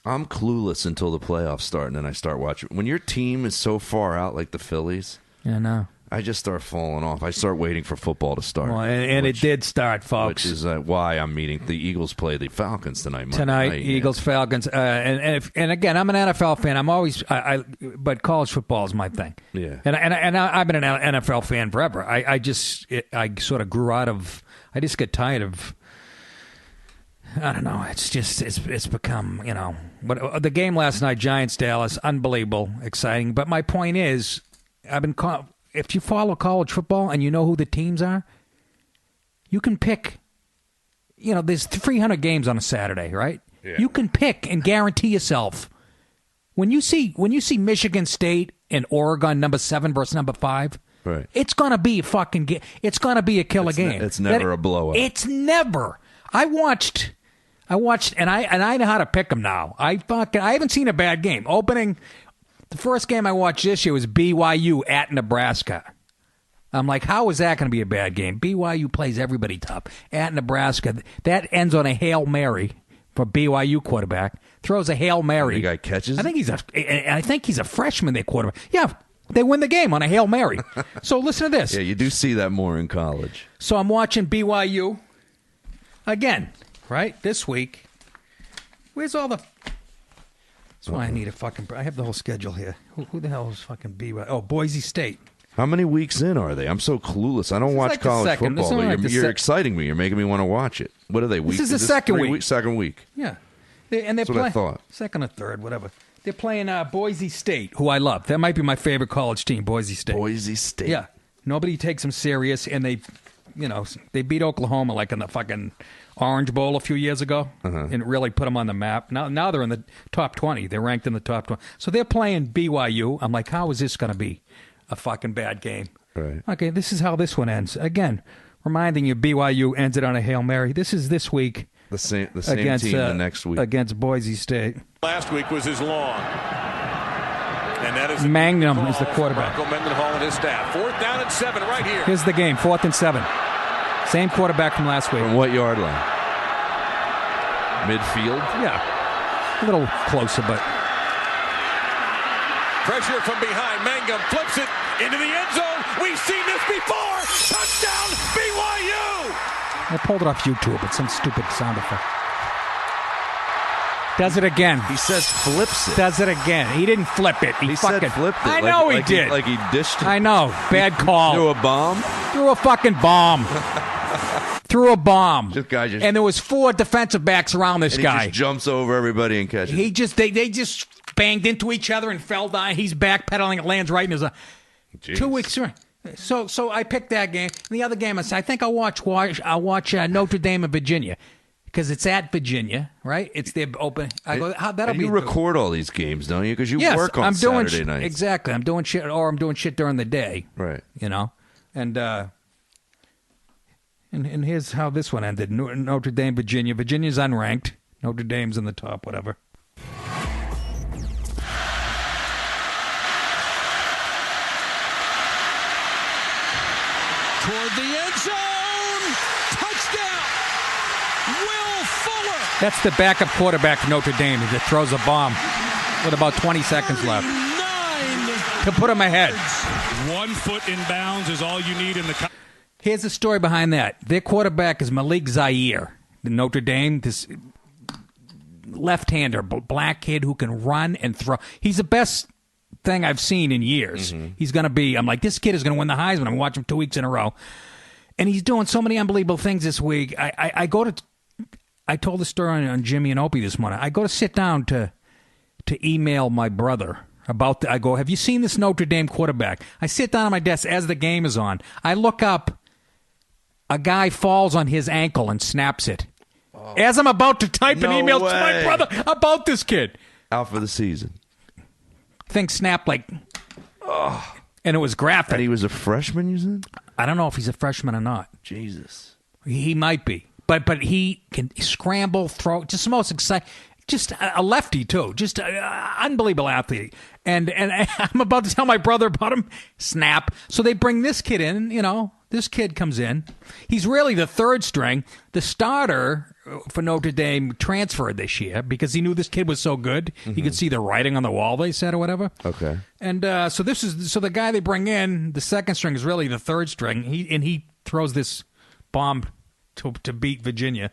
I'm clueless until the playoffs start, and then I start watching. When your team is so far out, like the Phillies, Yeah, no. I just start falling off. I start waiting for football to start. Well, and it did start, folks. Which is why I'm meeting the Eagles play the Falcons tonight. Monday Tonight, night, Eagles, Falcons, and again, I'm an NFL fan. I'm always, but college football is my thing. Yeah. and I've been an NFL fan forever. I sort of grew out of. I just get tired of. I don't know. It's become, But the game last night, Giants Dallas, unbelievable, exciting. But my point is, if you follow college football and you know who the teams are, you can pick. There's 300 games on a Saturday, right? Yeah. You can pick and guarantee yourself. When you see Michigan State and Oregon number 7 versus number 5, right? It's gonna be a fucking game. It's gonna be a killer game. It's never a blowout. It's never. I watched, and I know how to pick them now. I haven't seen a bad game. The first game I watched this year was BYU at Nebraska. I'm like, how is that going to be a bad game? BYU plays everybody tough at Nebraska. That ends on a Hail Mary for BYU quarterback. Throws a Hail Mary. The guy catches. I think he's a freshman. Their quarterback. Yeah, they win the game on a Hail Mary. So listen to this. Yeah, you do see that more in college. So I'm watching BYU again, right? This week. Where's all the That's why I need a fucking. I have the whole schedule here. Who the hell is fucking BYU? Oh, Boise State. How many weeks in are they? I'm so clueless. I don't watch like the college second. This football, is but like the you're exciting me. You're making me want to watch it. What are they? This is the second week. Second week. Yeah, and they're That's what I playing thought. second or third, whatever. They're playing Boise State, who I love. That might be my favorite college team, Boise State. Boise State. Yeah, nobody takes them serious, and they beat Oklahoma like in the fucking Orange Bowl a few years ago, and really put them on the map. Now they're in the top 20. They're ranked in the top 20. So they're playing BYU. I'm like, how is this going to be a fucking bad game? Right. Okay, this is how this one ends. Again, reminding you, BYU ends it on a Hail Mary. This is this week. The same against, team the next week. Against Boise State. Last week was his long. And that is Magnum is the quarterback. Bronco Mendenhall and his staff. 4th down and 7 right here. Here's the game, 4th and 7. Same quarterback from last week. From what yard line? Midfield? Yeah. A little closer, but... Pressure from behind. Mangum flips it into the end zone. We've seen this before. Touchdown, BYU! I pulled it off YouTube. It's some stupid sound effect. Does it again. He says flips it. Does it again. He didn't flip it. He fucking said flipped it. I know he did. Like he dished it. I know. Bad call. Threw a bomb? Threw a fucking bomb. Threw a bomb. This guy just... And there was 4 defensive backs around this and guy. He just jumps over everybody and catches. They just banged into each other and fell down. He's backpedaling. It lands right in his... 2 weeks. So I picked that game. And the other game, I said, I think I'll watch Notre Dame and Virginia. Because it's at Virginia, right? It's their open. I go, that'll be. You record all these games, don't you? Because you yes, work on I'm doing Saturday nights. Exactly. I'm doing shit, or I'm doing shit during the day. Right. You know? And here's how this one ended. Notre Dame, Virginia. Virginia's unranked. Notre Dame's in the top, whatever. Toward the end zone. Touchdown. Will Fuller. That's the backup quarterback for Notre Dame that throws a bomb with about 20 seconds left to put him ahead. 1 foot in bounds is all you need in the. Here's the story behind that. Their quarterback is Malik Zaire, the Notre Dame, this left-hander, black kid who can run and throw. He's the best thing I've seen in years. He's going to be, I'm like, this kid is going to win the Heisman. I'm watching him 2 weeks in a row. And he's doing so many unbelievable things this week. I told the story on Jimmy and Opie this morning. I go to sit down to email my brother about I go, have you seen this Notre Dame quarterback? I sit down on my desk as the game is on. I look up. A guy falls on his ankle and snaps it. As I'm about to type an email to my brother about this kid. Out for the season. Thing snapped like... And it was graphic. And he was a freshman, you said? I don't know if he's a freshman or not. Jesus. He might be. But he can scramble, throw... Just the most exciting... Just a lefty, too. Just an unbelievable athlete. And I'm about to tell my brother about him. Snap. So they bring this kid in, you know... This kid comes in. He's really the third string. The starter for Notre Dame transferred this year because he knew this kid was so good. He could see the writing on the wall, they said, or whatever. Okay. And so the guy they bring in, the second string, is really the third string. He throws this bomb to beat Virginia.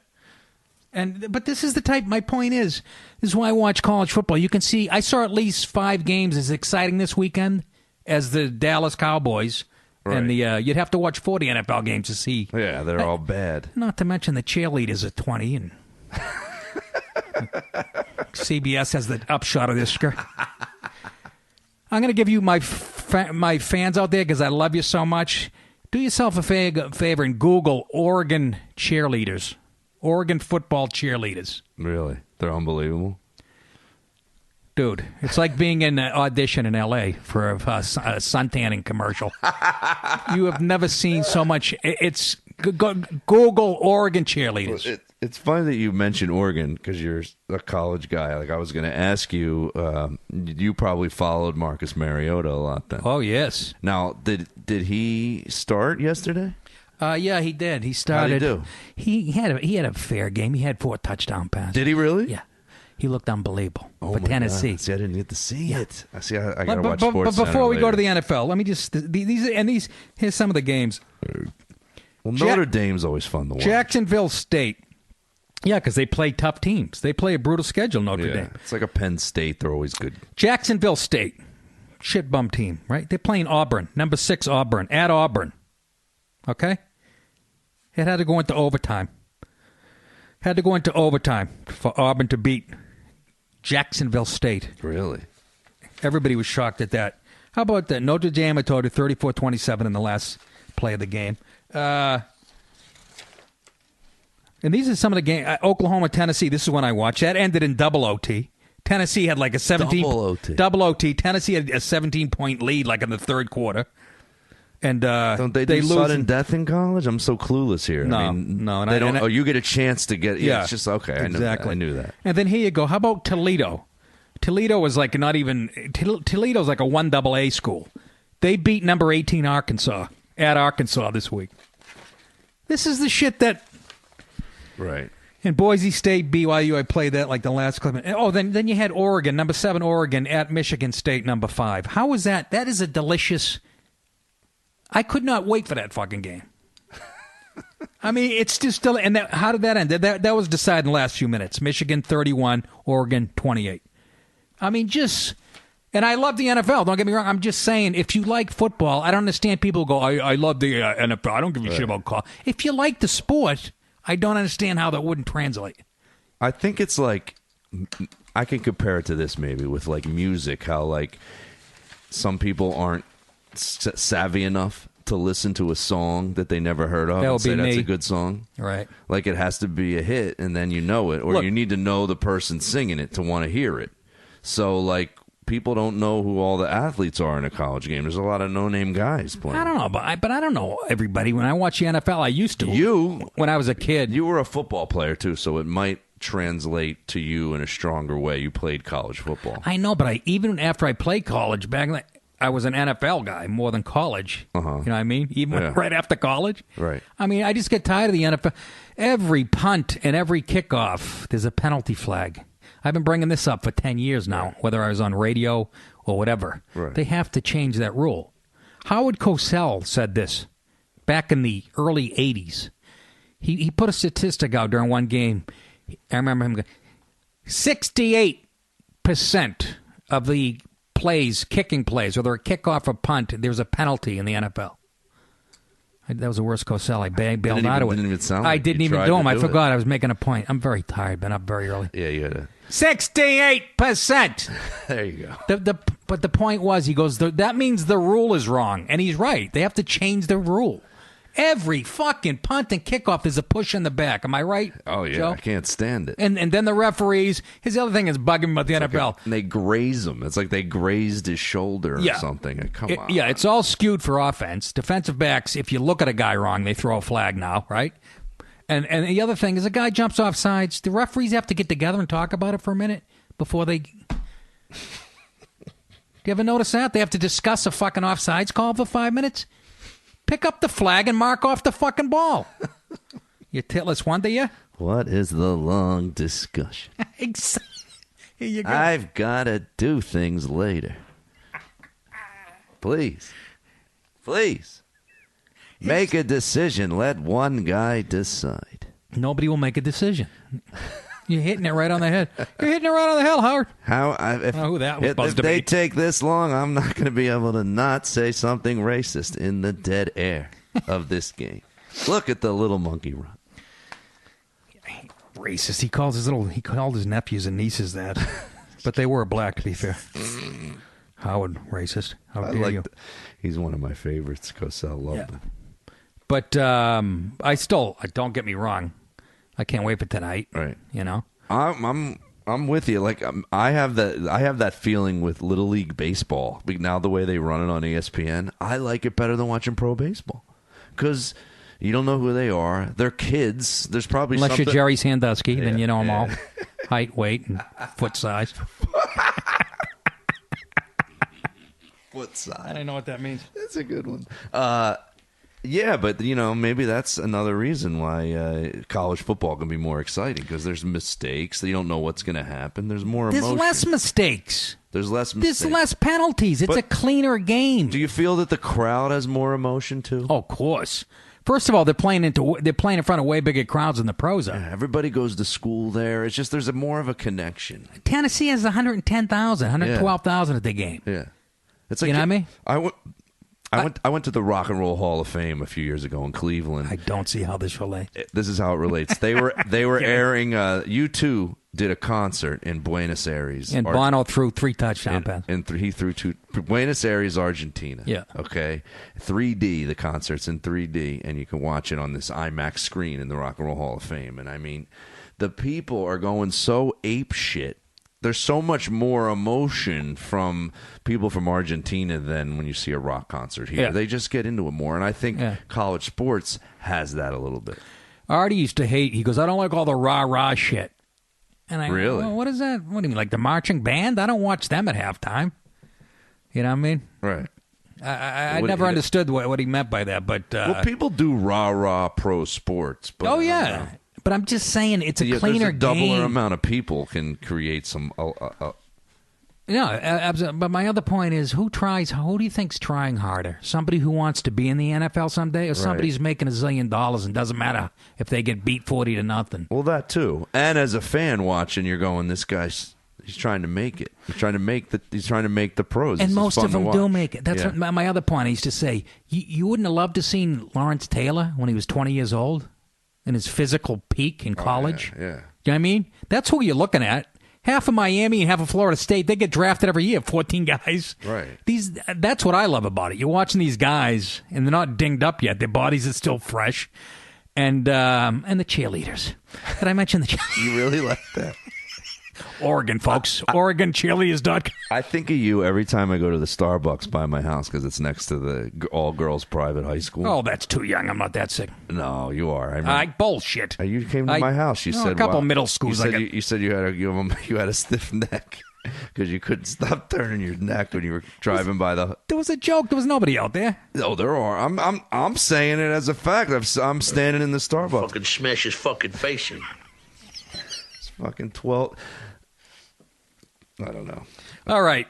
But this is the type. My point is, this is why I watch college football. You can see I saw at least 5 games as exciting this weekend as the Dallas Cowboys. Right. And you'd have to watch 40 NFL games to see. Yeah, they're all bad. Not to mention the cheerleaders are 20, and CBS has the upshot of this. I'm going to give you my fans out there because I love you so much. Do yourself a favor and Google Oregon cheerleaders, Oregon football cheerleaders. Really? They're unbelievable. Dude, it's like being in an audition in L.A. for a suntanning commercial. You have never seen so much. It's Google Oregon cheerleaders. It's funny that you mentioned Oregon because you're a college guy. Like I was going to ask you, you probably followed Marcus Mariota a lot then. Oh yes. Now, did he start yesterday? Yeah, he did. He started. How'd he do? He had a fair game. He had 4 touchdown passes. Did he really? Yeah. He looked unbelievable for my Tennessee. God. See, I didn't get to see it. I see. I got to But watch Sports before we Center go to later. the NFL, let me just these. Here's some of the games. Well, Notre Dame's always fun to watch. Jacksonville State Yeah, because they play tough teams. They play a brutal schedule, Notre Dame. It's like a Penn State. They're always good. Jacksonville State, shit bum team, right? They're playing Auburn, number 6 Auburn, at Auburn. Okay? It had to go into overtime. Had to go into overtime for Auburn to beat Jacksonville State. Really? Everybody was shocked at that. How about that? Notre Dame, I told you, 34-27 in the last play of the game. And these are some of the games. Oklahoma, Tennessee, this is when I watched. That ended in double OT. Tennessee had like a 17... Double OT. Tennessee had a 17-point lead like in the third quarter. And don't they do sudden death in college? I'm so clueless here. No, I mean, no. They don't. You get a chance to get... Yeah, it's just, okay, exactly. I knew that. And then here you go. How about Toledo? Toledo was like not even... Toledo's like a 1AA school. They beat number 18 Arkansas at Arkansas this week. This is the shit that... Right. In Boise State, BYU, I played that like the last clip. Oh, then you had Oregon, number 7 Oregon, at Michigan State, number 5. How was that? That is a delicious... I could not wait for that fucking game. I mean, it's just still... And how did that end? That was decided in the last few minutes. Michigan 31, Oregon 28. I mean, just... And I love the NFL. Don't get me wrong. I'm just saying, if you like football, I don't understand people who go, I love the NFL. I don't give a shit about college. If you like the sport... I don't understand how that wouldn't translate. I think it's like, I can compare it to this maybe with like music, how like some people aren't savvy enough to listen to a song that they never heard of and say that's a good song. Right. Like it has to be a hit and then you know it, or you need to know the person singing it to want to hear it. So like people don't know who all the athletes are in a college game. There's a lot of no-name guys playing. I don't know, but I don't know everybody. When I watch the NFL, I used to. When I was a kid. You were a football player, too, so it might translate to you in a stronger way. You played college football. I know, but even after I played college, back then, I was an NFL guy more than college. You know what I mean? Even right after college. Right. I mean, I just get tired of the NFL. Every punt and every kickoff, there's a penalty flag. I've been bringing this up for 10 years now, whether I was on radio or whatever. Right. They have to change that rule. Howard Cosell said this back in the early 80s. He put a statistic out during one game. I remember him going, 68% of the plays, kicking plays, whether a kickoff or punt, there's a penalty in the NFL. That was the worst Cosell. I bailed out of it. Didn't even sound like I didn't even do him. I forgot. I was making a point. I'm very tired. Been up very early. Yeah, you had to... 68%. There you go. But the point was, he goes, that means the rule is wrong. And he's right. They have to change the rule. Every fucking punt and kickoff is a push in the back. Am I right? Oh, yeah. Joe? I can't stand it. And then the referees, his other thing is bugging him about the NFL. And they graze him. It's like they grazed his shoulder or something. Come on. Yeah, it's all skewed for offense. Defensive backs, if you look at a guy wrong, they throw a flag now, right? And the other thing is a guy jumps off sides. The referees have to get together and talk about it for a minute before they... Do you ever notice that? They have to discuss a fucking offsides call for 5 minutes? Pick up the flag and mark off the fucking ball. You titless one, do you? What is the long discussion? Here you go. I've got to do things later. Please. Make a decision. Let one guy decide. Nobody will make a decision. You're hitting it right on the head. You're hitting it right on the head, Howard. If, who that was supposed if to they be. take this long, I'm not going to be able to not say something racist in the dead air of this game. Look at the little monkey run. Racist. He called his nephews and nieces that, but they were black, to be fair. Howard, racist. How dare you? He's one of my favorites. Cosell loved him. But don't get me wrong. I can't wait for tonight. Right. You know. I'm with you. Like I have that feeling with Little League baseball. Now the way they run it on ESPN, I like it better than watching pro baseball because you don't know who they are. They're kids. There's probably unless something... you're Jerry Sandusky, then you know them all. Height, weight, and foot size. Foot size. I don't know what that means. That's a good one. Yeah, but, maybe that's another reason why college football can be more exciting because there's mistakes. You don't know what's going to happen. There's more emotion. There's less mistakes. There's less mistakes. There's less penalties. It's a cleaner game. Do you feel that the crowd has more emotion, too? Oh, of course. First of all, they're playing in front of way bigger crowds than the pros are. Yeah, everybody goes to school there. It's just there's more of a connection. Tennessee has 110,000, 112,000 at the game. Yeah, it's like, you know what I mean? I went to the Rock and Roll Hall of Fame a few years ago in Cleveland. I don't see how this relates. This is how it relates. They were airing. U2 did a concert in Buenos Aires, and Bono threw 3 touchdown passes. And he threw 2. Buenos Aires, Argentina. Yeah. Okay. 3D. The concert's in 3D, and you can watch it on this IMAX screen in the Rock and Roll Hall of Fame. And I mean, the people are going so ape shit. There's so much more emotion from people from Argentina than when you see a rock concert here. Yeah. They just get into it more, and I think college sports has that a little bit. Artie used to hate. He goes, I don't like all the rah-rah shit. And I Really? well, what is that? What do you mean, like the marching band? I don't watch them at halftime. You know what I mean? Right. I never understood what he meant by that, but Well, people do rah-rah pro sports. But oh, yeah. But I'm just saying it's a cleaner there's a doubler game. amount of people can create some. No, absolutely. But my other point is, who do you think's trying harder? Somebody who wants to be in the NFL someday, or somebody who's making $1 zillion and doesn't matter if they get beat 40-0? Well, that too. And as a fan watching, you're going, this guy's. He's trying to make it. He's trying to make the pros. And This is most fun of to them watch. do make it. That's what my other point. I used to say, you wouldn't have loved to seen Lawrence Taylor when he was 20 years old in his physical peak in college. Yeah. You know what I mean? That's who you're looking at. Half of Miami and half of Florida State, they get drafted every year, 14 guys. Right. That's what I love about it. You're watching these guys, and they're not dinged up yet. Their bodies are still fresh. And the cheerleaders. Did I mention the cheerleaders? You really like that? Oregon, folks. OregonCheerleaders.com. I think of you every time I go to the Starbucks by my house because it's next to the all-girls private high school. Oh, that's too young. I'm not that sick. No, you are. Bullshit. You came to my house. You said a couple middle schools. You said you had a stiff neck because you couldn't stop turning your neck when you were driving by the. There was a joke. There was nobody out there. No, there are. I'm saying it as a fact. I'm standing in the Starbucks. Fucking smash his fucking face in. It's fucking 12. I don't know. All right.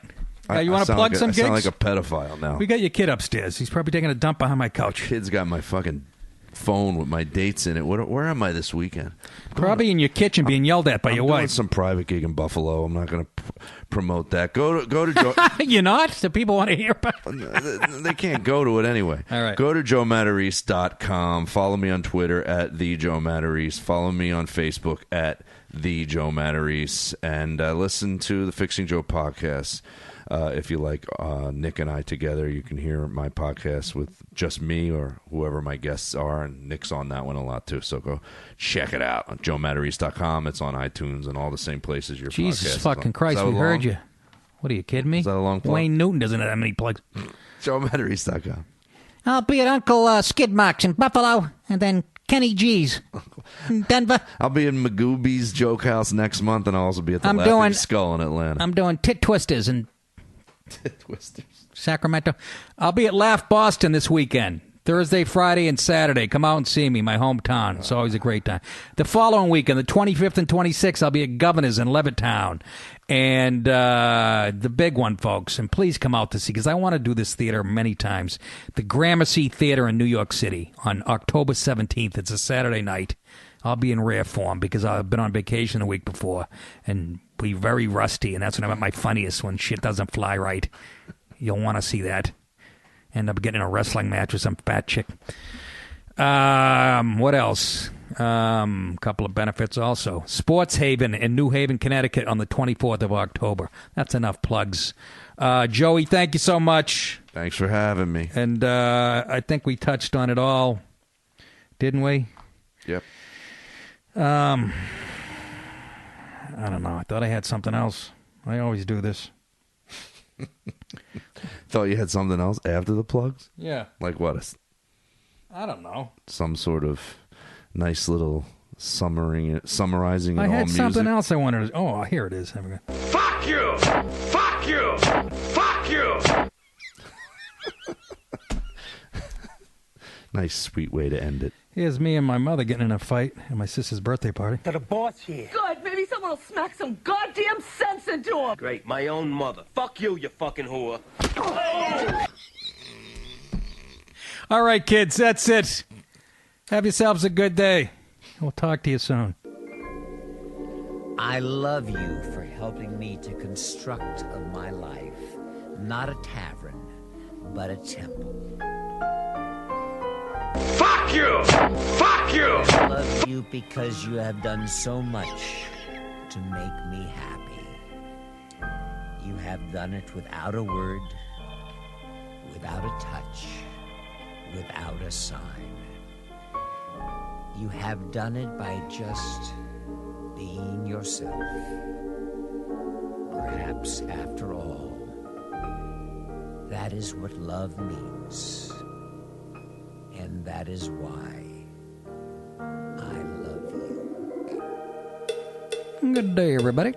You want to plug some gigs? I sound like a pedophile now. We got your kid upstairs. He's probably taking a dump behind my couch. Kid's got my fucking phone with my dates in it. Where am I this weekend? Probably in your kitchen being yelled at by your doing wife. Some private gig in Buffalo. I'm not going to promote that. Go to Joe. You're not? The people want to hear about it. They can't go to it anyway. All right. Go to joematarese.com. Follow me on Twitter at @TheJoeMatarese. Follow me on Facebook at @TheJoeMatarese. And listen to the Fixing Joe podcast. If you like Nick and I together, you can hear my podcast with just me or whoever my guests are, and Nick's on that one a lot too. So go check it out on joematarese.com. It's on iTunes and all the same places your podcast Jesus is fucking on. Christ, we heard you. What are you kidding me? Is that a long plug? Wayne Newton doesn't have that many plugs. joematarese.com. I'll be at Uncle Skidmark's in Buffalo, and then Kenny G's in Denver. I'll be in Magooby's Joke House next month, and I'll also be at the Laughing Skull in Atlanta. I'm doing Tit Twisters in Twisters. Sacramento. I'll be at Laugh Boston this weekend. Thursday, Friday, and Saturday. Come out and see me, my hometown. It's always a great time. The following weekend, the 25th and 26th, I'll be at Governor's in Levittown. And the big one, folks, and please come out to see, because I want to do this theater many times, the Gramercy Theater in New York City on October 17th. It's a Saturday night. I'll be in rare form because I've been on vacation the week before and be very rusty, and that's when I'm at my funniest when shit doesn't fly right. You'll want to see that. End up getting in a wrestling match with some fat chick. What else? Couple of benefits also. Sports Haven in New Haven, Connecticut on the 24th of October. That's enough plugs. Joey, thank you so much. Thanks for having me. And I think we touched on it all, didn't we? Yep. I don't know. I thought I had something else. I always do this. Thought you had something else after the plugs? Yeah. Like what? I don't know. Some sort of nice little summarizing I all had music? something else I wanted to... Oh, here it is. Have a good... Fuck you! Fuck you! Fuck you! Nice, sweet way to end it. Here's me and my mother getting in a fight at my sister's birthday party. To the boss here. Good. Maybe someone will smack some goddamn sense into him. Great, my own mother. Fuck you, you fucking whore. All right, kids, that's it. Have yourselves a good day. We'll talk to you soon. I love you for helping me to construct of my life, not a tavern, but a temple. Fuck you! Fuck you! I love you because you have done so much to make me happy. You have done it without a word, without a touch, without a sign. You have done it by just being yourself. Perhaps, after all, that is what love means. And that is why I love you. Good day, everybody.